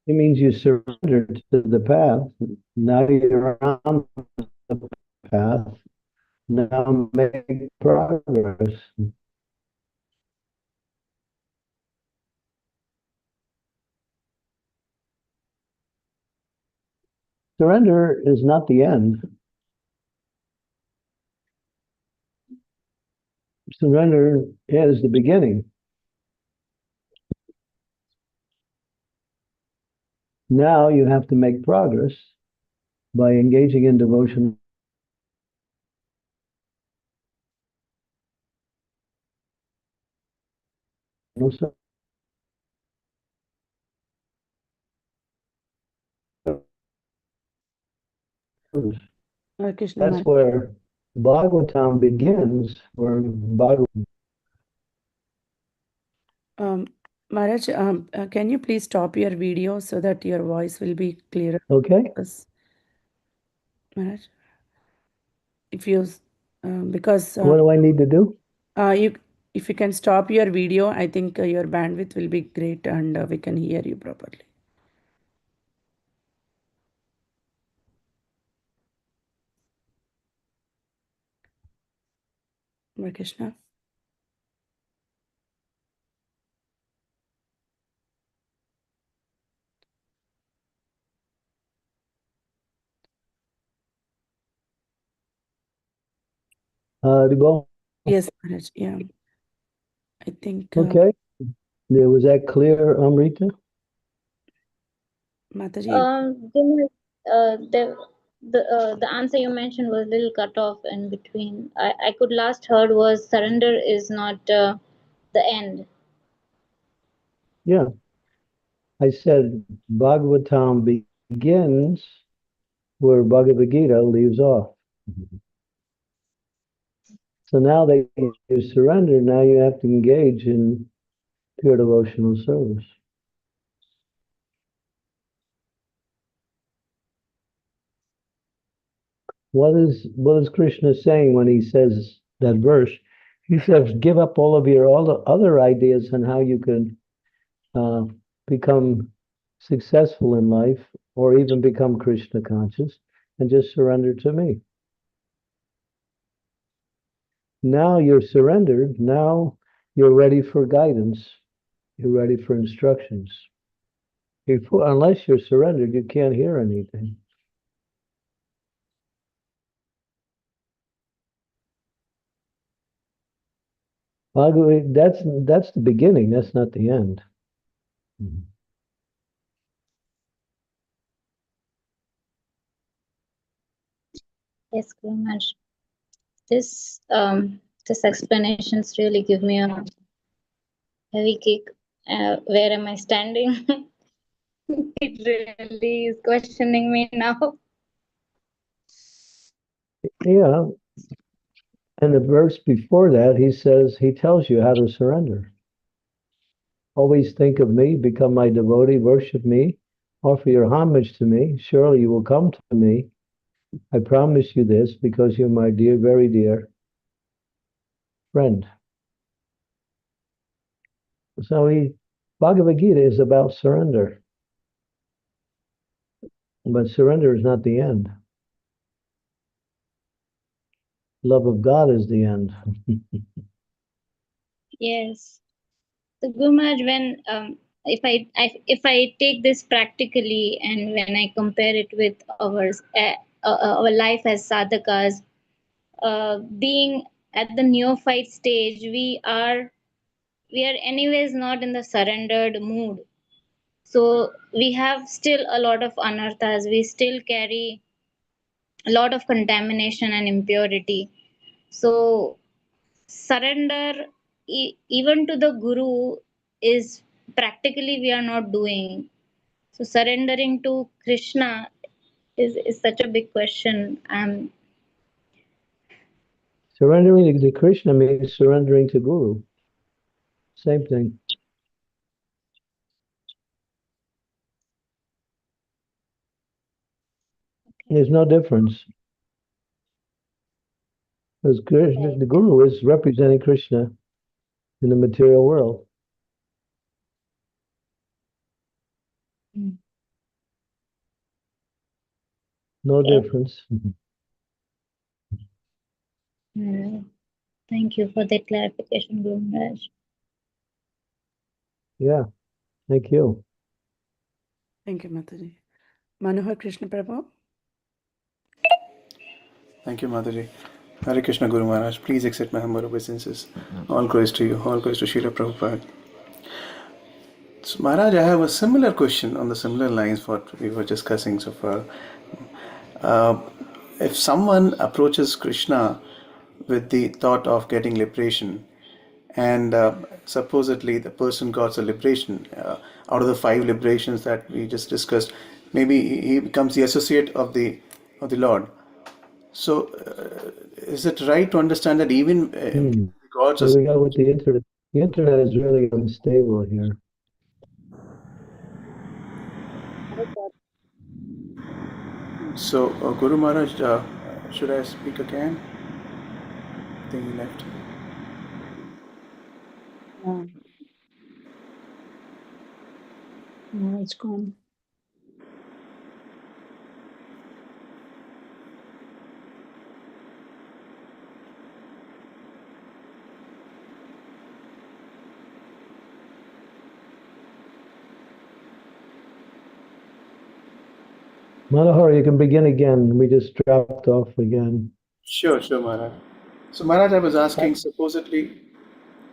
it means you surrender to the path. Now you're on the path. Now make progress. Surrender is not the end. Surrender is the beginning. Now you have to make progress by engaging in devotion. Hare Krishna That's Maharaj. where Bhagavatam begins, where Bhagavatam. Maharaj, can you please stop your video so that your voice will be clearer? Okay, Yes, Maharaj. If you, because what do I need to do? you, if you can stop your video, I think your bandwidth will be great and we can hear you properly. Hare Krishna. Ribo? Yes, Maharaj. Yeah, I think Okay, was that clear, Amrita? Mataji. The answer you mentioned was a little cut off in between. I could last heard was surrender is not the end. Yeah, I said Bhagavatam begins where Bhagavad Gita leaves off. So now that you surrender, now you have to engage in pure devotional service. What is Krishna saying when he says that verse? He says, give up all the other ideas on how you can become successful in life or even become Krishna conscious and just surrender to me. Now you're surrendered. Now you're ready for guidance. You're ready for instructions. Unless you're surrendered, you can't hear anything. That's the beginning. That's not the end. Mhm. Yes, Guru Maharaj. This explanations really give me a heavy kick. Where am I standing? It really is questioning me now. Yeah. And the verse before that, he tells you how to surrender. Always think of me, become my devotee, worship me, offer your homage to me. Surely you will come to me. I promise you this because you're my dear, very dear friend. So Bhagavad Gita is about surrender. But surrender is not the end. Love of God is the end. Yes. So Guru Maharaj, when if I take this practically and when I compare it with our life as sadhakas, being at the neophyte stage, we are anyways not in the surrendered mood. So we have still a lot of anarthas. We still carry a lot of contamination and impurity. So surrender even to the guru is practically we are not doing. So surrendering to Krishna is such a big question. Surrendering to Krishna means surrendering to Guru. Same thing. There's no difference. Because Krishna, the Guru is representing Krishna in the material world. No difference. Thank you for that clarification, Guru Maharaj. Yeah, thank you. Thank you, Mataji. Manohar Krishna Prabhu. Thank you, Mataji. Hare Krishna Guru Maharaj. Please accept my humble obeisances. All glories to you. All glories to Srila Prabhupada. So, Maharaj, I have a similar question on the similar lines what we were discussing so far. If someone approaches Krishna with the thought of getting liberation, and supposedly the person got a liberation out of the 5 liberations that we just discussed, maybe he becomes the associate of the Lord. So, is it right to understand that even God's Here we go with the internet. The internet is really unstable here. So, Guru Maharaj, should I speak again? I think he left. No, it's gone. Manohar, you can begin again. We just dropped off again. Sure, Maharaj. So, Maharaj, I was asking, supposedly,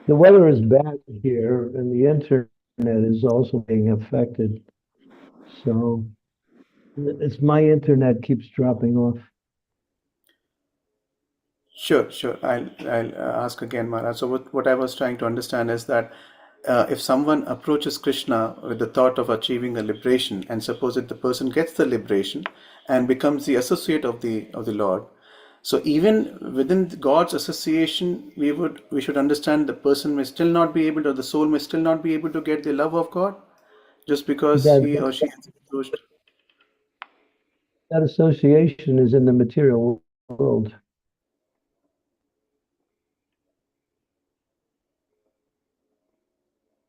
The weather is bad here, and the internet is also being affected. So it's my internet keeps dropping off. Sure. I'll ask again, Maharaj. So, what I was trying to understand is that if someone approaches Krishna with the thought of achieving a liberation, and suppose that the person gets the liberation and becomes the associate of the Lord, so even within God's association, we should understand the person may still not be able to, or the soul may still not be able to get the love of God, just because he or she is approached. That association is in the material world.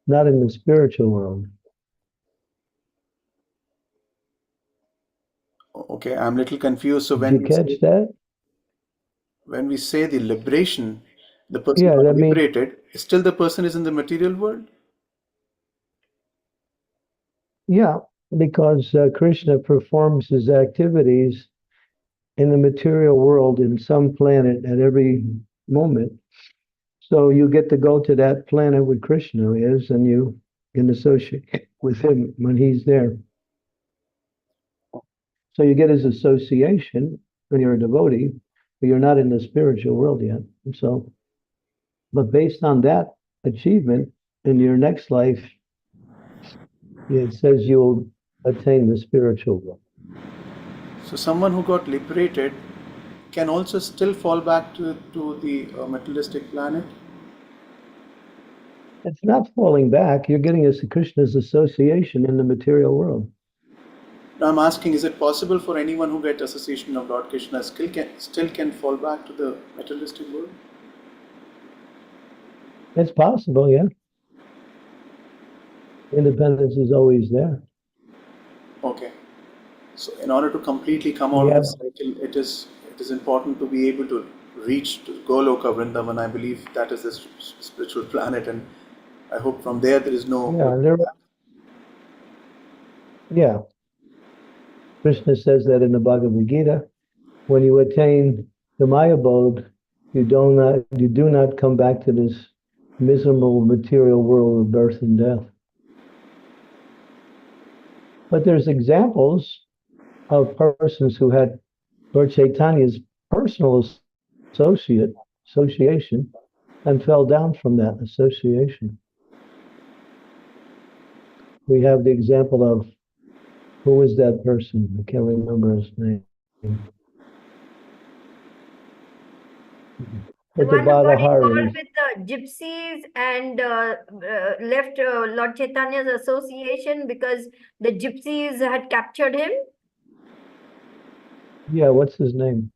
Not in the spiritual world. Okay, I'm a little confused. So Did you catch that? When we say the liberation, the person Yeah, got that means liberated, still the person is in the material world? yeah, because Krishna performs his activities in the material world in some planet at every moment. So you get to go to that planet where Krishna is, and you can associate with him when he's there. So you get his association when you're a devotee, but you're not in the spiritual world yet. So, but based on that achievement in your next life, it says you'll attain the spiritual world. So someone who got liberated can also still fall back to the materialistic planet? It's not falling back. You're getting us to Krishna's association in the material world. Now I'm asking, is it possible for anyone who gets association of Lord Krishna still can fall back to the materialistic world? It's possible, yeah. Independence is always there. Okay. So in order to completely come out of this cycle, it is important to be able to reach to Goloka Vrindavan. I believe that is the spiritual planet, and I hope from there is no. Yeah. Krishna says that in the Bhagavad Gita. When you attain the Maya abode, you do not come back to this miserable material world of birth and death. But there's examples of persons who had Lord Chaitanya's personal association and fell down from that association. We have the example of, who was that person? I can't remember his name. The With the one who got Badahari. involved with the gypsies and left Lord Chaitanya's association because the gypsies had captured him. Yeah, what's his name?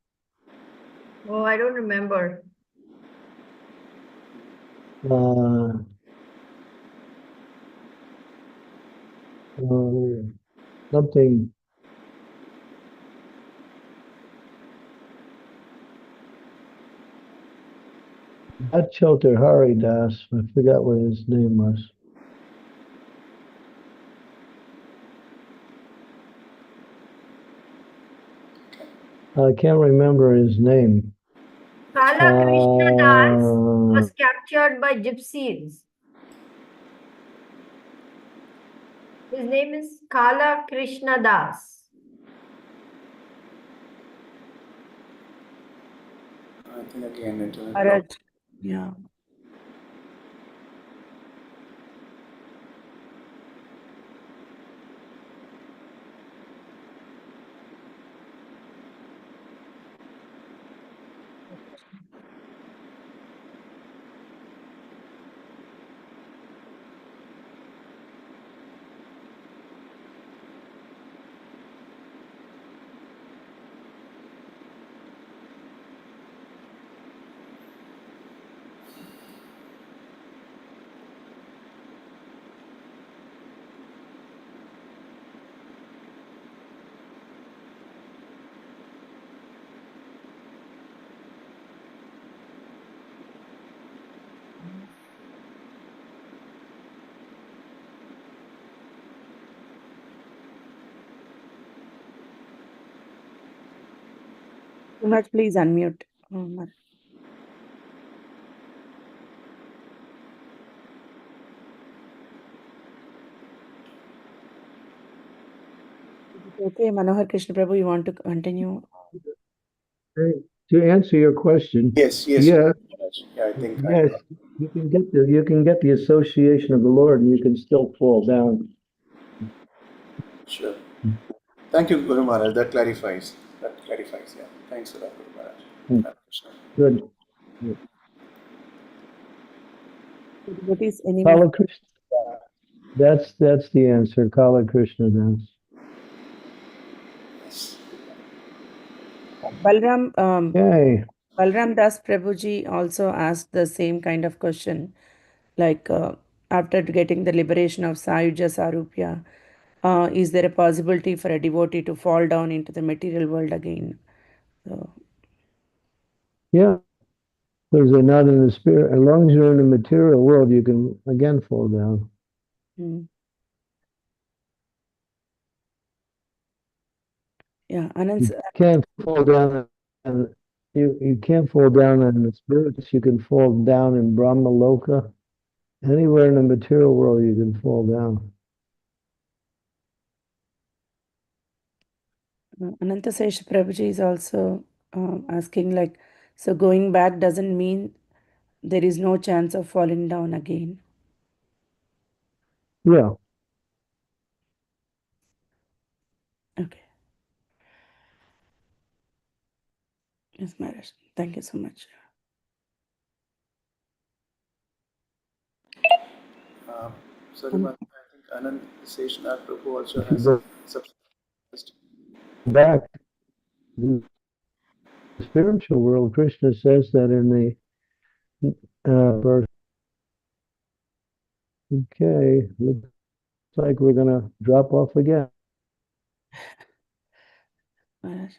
Oh, I don't remember. Something. Not Chotar Hari Das. I forgot what his name was. I can't remember his name. Kala Krishna Das was captured by gypsies. His name is Kala Krishna Das. I think again it Maharaj, yeah. Maharaj, please unmute. Maharaj. Okay, Manohar Krishna Prabhu, you want to continue? To answer your question, Yes. yeah, I think. yes, you can get the association of the Lord, and you can still fall down. Sure. Thank you, Guru Maharaj. That clarifies. Yeah. Thanks a lot, Guru Maharaj. Good. What is anyone? Kala Krishna. That's the answer. Kala Krishna Das. Balram, Yay. Balram Das Prabhuji also asked the same kind of question, like after getting the liberation of Sayuja Sarupya, is there a possibility for a devotee to fall down into the material world again? Yeah, because they're not in the spirit. As long as you're in the material world, you can again fall down. Yeah, Anand, You can't fall down You can't fall down in the spirits. You can fall down in Brahma Loka. Anywhere in the material world, you can fall down. Anantasesh Prabhuji is also asking, like, so going back doesn't mean there is no chance of falling down again. Yeah. Okay. Yes, Maharaj. Thank you so much. Sorry, Maharaj, I think Anand Seshnath Prabhu also If you has go subscribed. back in the spiritual world, Krishna says that in the verse. Okay, looks like we're gonna drop off again. Maharaj.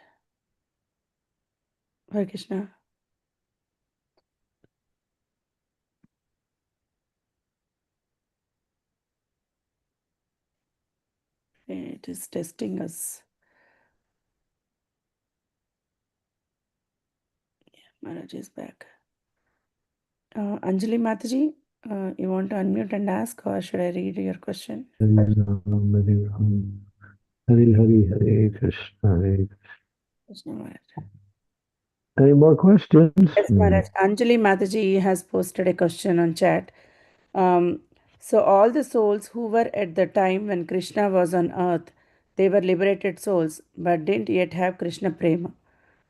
Hare Krishna. It is testing us. Maharaj is back. Anjali Mataji, you want to unmute and ask, or should I read your question? Hare Ram, Hare Hare, Hare Krishna, Hare. Krishna Maharaj. Any more questions? Yes, Maharaj. Anjali Mataji has posted a question on chat. So all the souls who were at the time when Krishna was on earth, they were liberated souls, but didn't yet have Krishna prema.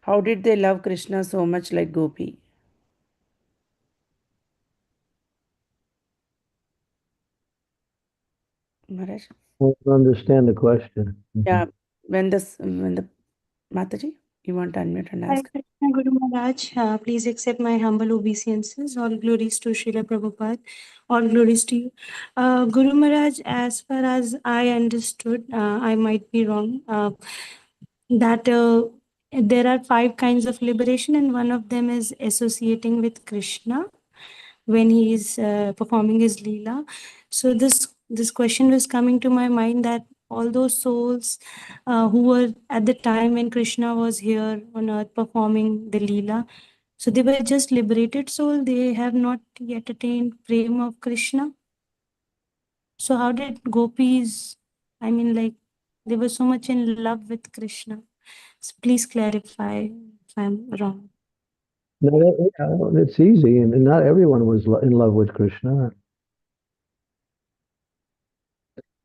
How did they love Krishna so much like Gopi? Maharaj? I don't understand the question. Yeah, when the Mataji, you want to unmute and Hare ask? Krishna Guru Maharaj, please accept my humble obeisances. All glories to Srila Prabhupada. All glories to you. Guru Maharaj, as far as I understood, I might be wrong, that there are 5 kinds of liberation, and one of them is associating with Krishna when he is performing his Leela. So this question was coming to my mind, that all those souls who were at the time when Krishna was here on earth performing the Leela, so they were just liberated soul, they have not yet attained prema of Krishna. So how did gopis, I mean, like, they were so much in love with Krishna? So please clarify if I'm wrong. No, it's easy, and not everyone was in love with Krishna.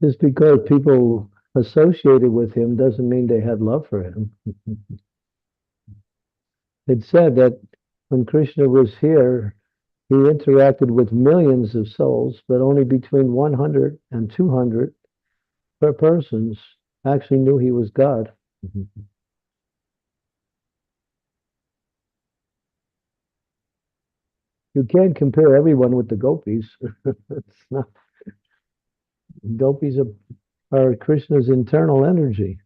Just because people associated with him doesn't mean they had love for him. It's said that when Krishna was here, he interacted with millions of souls, but only between 100 and 200 per persons actually knew he was God. You can't compare everyone with the gopis. It's not, gopis are Krishna's internal energy.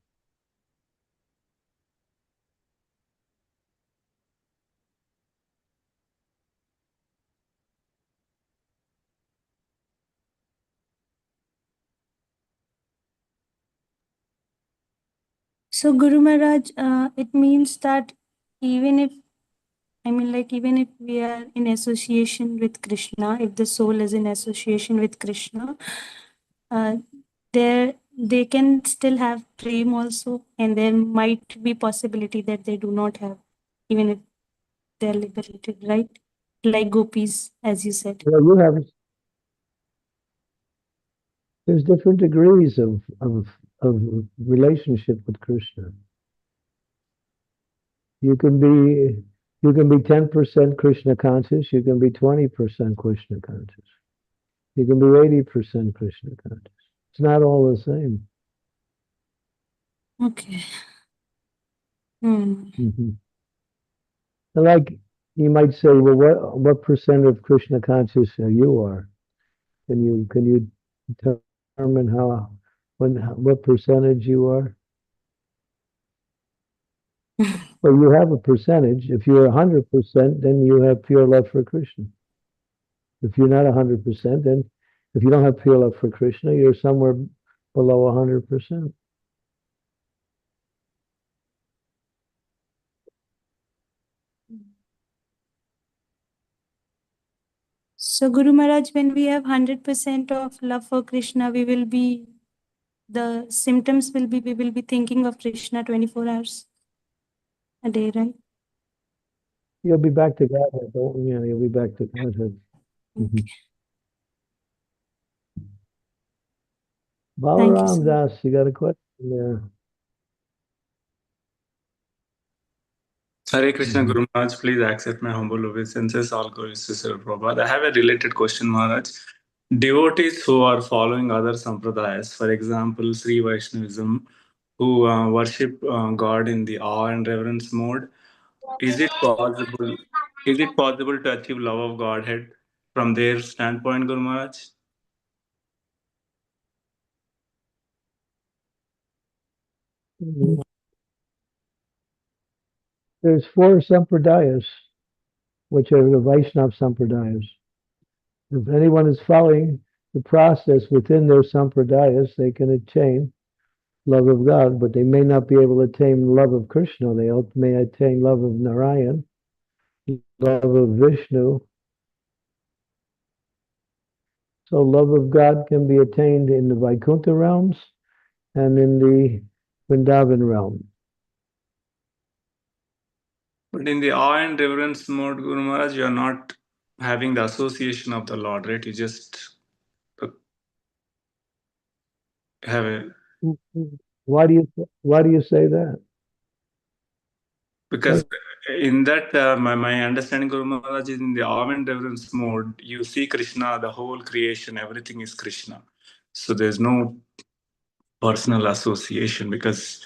So Guru Maharaj, it means that even if, I mean, like, even if we are in association with Krishna, if the soul is in association with Krishna, they can still have prem also, and there might be possibility that they do not have, even if they're liberated, right? Like gopis, as you said. Well, you have, there's different degrees of relationship with Krishna. You can be 10% Krishna conscious, you can be 20% Krishna conscious. You can be 80% Krishna conscious. It's not all the same. Okay. Like you might say, well, what percent of Krishna conscious you are? Can you determine what percentage you are? Well, you have a percentage. If you're 100%, then you have pure love for Krishna. If you're not 100%, then if you don't have pure love for Krishna, you're somewhere below 100%. So Guru Maharaj, when we have 100% of love for Krishna, the symptoms will be, we will be thinking of Krishna 24 hours a day, right? You'll be back to Godhead, don't you? You'll be back to Godhead. Okay. Balaram Das, you got a question there? Hare Krishna Guru Maharaj, please accept my humble obeisances. All glories to Srila Prabhupada. I have a related question, Maharaj. Devotees who are following other sampradayas, for example, Sri Vaishnavism, who worship God in the awe and reverence mode, is it possible? Is it possible to achieve love of Godhead from their standpoint, Guru Maharaj? There's 4 sampradayas, which are the Vaishnava sampradayas. If anyone is following the process within their sampradayas, they can attain love of God, but they may not be able to attain love of Krishna. They may attain love of Narayan, love of Vishnu. So love of God can be attained in the Vaikuntha realms and in the Vrindavan realm. But in the awe and reverence mode, Guru Maharaj, you are not having the association of the Lord, right? You just have a. Why do you say that? Because in that, my understanding, Guru Maharaj, is in the awe and reverence mode, you see Krishna, the whole creation, everything is Krishna. So there's no personal association because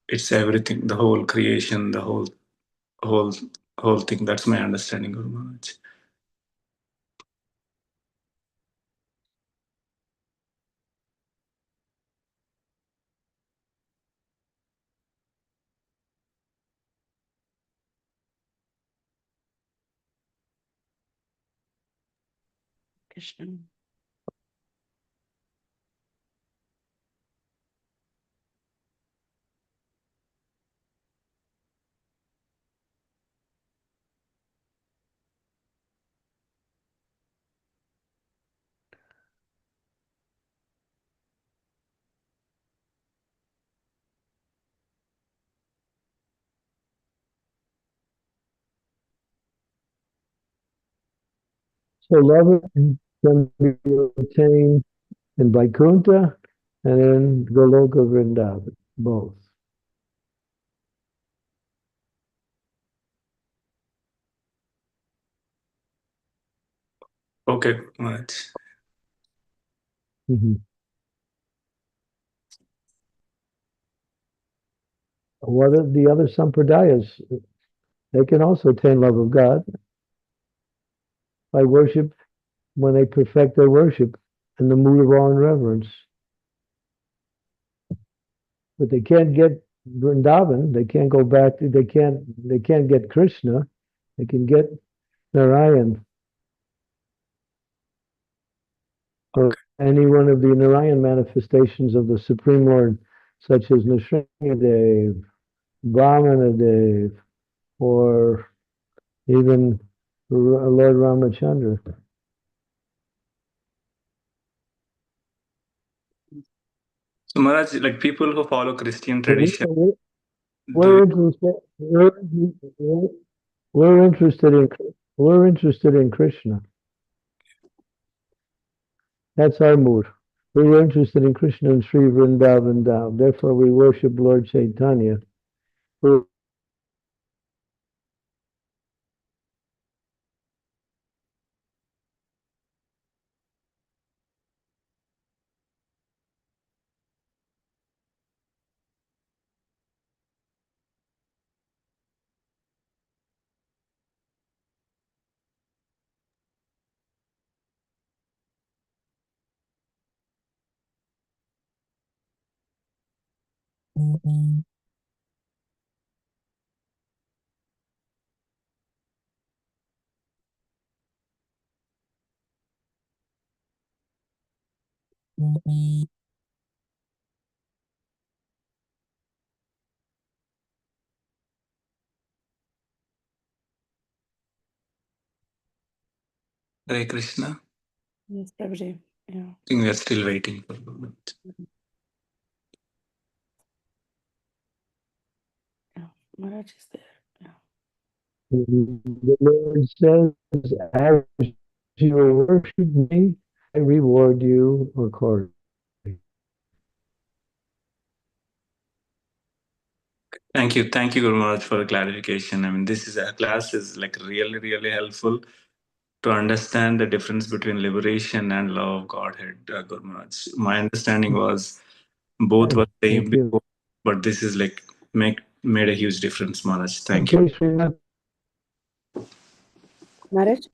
it's everything, the whole creation, the whole thing. That's my understanding, Guru Maharaj. Krishna. So love can be attained in Vaikuntha and in Goloka Vrindavan, both. Okay, Maharaj. What are the other sampradayas? They can also attain love of God by worship when they perfect their worship in the mood of awe and reverence. But they can't get Vrindavan. They can't go back. They can't get Krishna. They can get Narayan. Or any one of the Narayan manifestations of the Supreme Lord, such as Nrsimhadev, Vamanadev, or even Lord Ramachandra. So Maharaj, like people who follow Christian tradition, We're interested. We're interested in Krishna. That's our mood. We were interested in Krishna and Sri Vrindavan Dham. Therefore, we worship Lord Chaitanya. Hare Krishna. Yes, Prabhuji. Yeah. I think we are still waiting for a moment. Yeah. Maharaj is there. Yeah. The Lord says, as you worship me, I reward you accordingly. Thank you, Guru Maharaj, for the clarification. I mean, this is a class is like really, really helpful to understand the difference between liberation and love of Godhead, Guru Maharaj. My understanding was both were same Thank you. before, but this is like made a huge difference, Maharaj. Thank you. Okay, Srinath, Maharaj,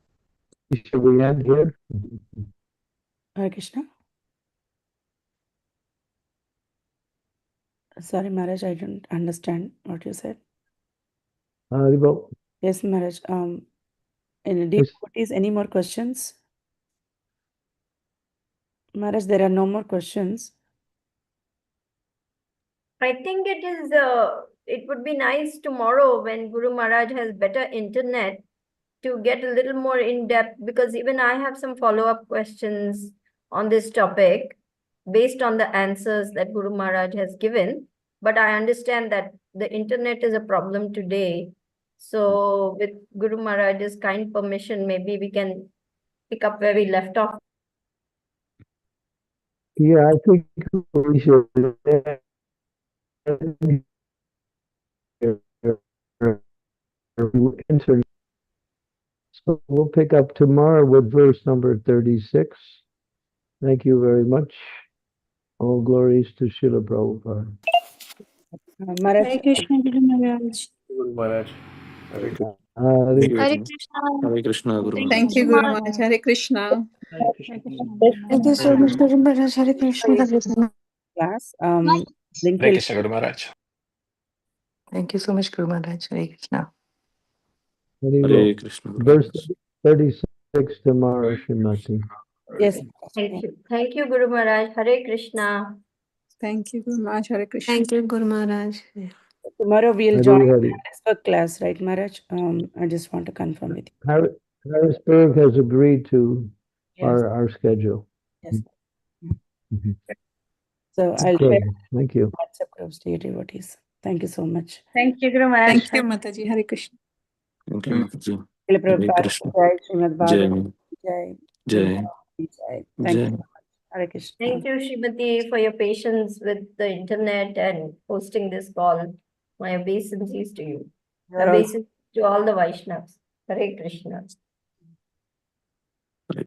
should we end here? Hare Krishna. Sorry, Maharaj, I don't understand what you said. Haribo. Yes, Maharaj. Any Yes. devotees, any more questions? Maharaj, there are no more questions. I think it would be nice tomorrow when Guru Maharaj has better internet to get a little more in depth, because even I have some follow-up questions on this topic based on the answers that Guru Maharaj has given. But I understand that the internet is a problem today. So with Guru Maharaj's kind permission, maybe we can pick up where we left off. Yeah, I think we should end here. Internet. So we'll pick up tomorrow with verse number 36. Thank you very much. All glories to Srila Prabhupada. Maharaj, Hare Krishna, Guru Maharaj. Guru Maharaj. Hare Krishna. Hare Krishna. Hare Krishna, Guru Maharaj. Thank you, Guru Maharaj. Hare Krishna. Hare Krishna. Thank you so much, Guru Maharaj. Hare Krishna. Hare Krishna. class. Link Hare will Krishna, Guru Maharaj. Thank you so much, Guru Maharaj. Hare Krishna. Hare Krishna, Guru Verse Maharaj. 36 tomorrow, Srimati. yes. Thank you. Thank you, Guru Maharaj. Hare Krishna. Thank you, Guru Maharaj. Hare Krishna. Thank you, Guru Maharaj. Tomorrow we'll Hari join Hari. Harrisburg class, right, Maharaj? I just want to confirm with you. Harrisburg has agreed to Yes. our schedule. Yes. Mhm. So I'll Okay, share thank you. WhatsApp groups to your devotees. Thank you so much. Thank you, Guru Maharaj. Thank you, Mataji. Hare Krishna. Thank you, Mataji. Srila Hare Prabhupada Krishna. Jai, Srimad Jai. Bhagavatam Jai, Jai. Jai. Thank you Jai. so much. Hare Krishna. Thank you, Srimati, for your patience with the internet and hosting this call. My obeisances to you. You're all Obeisances to all the Vaishnavas. Hare Krishna.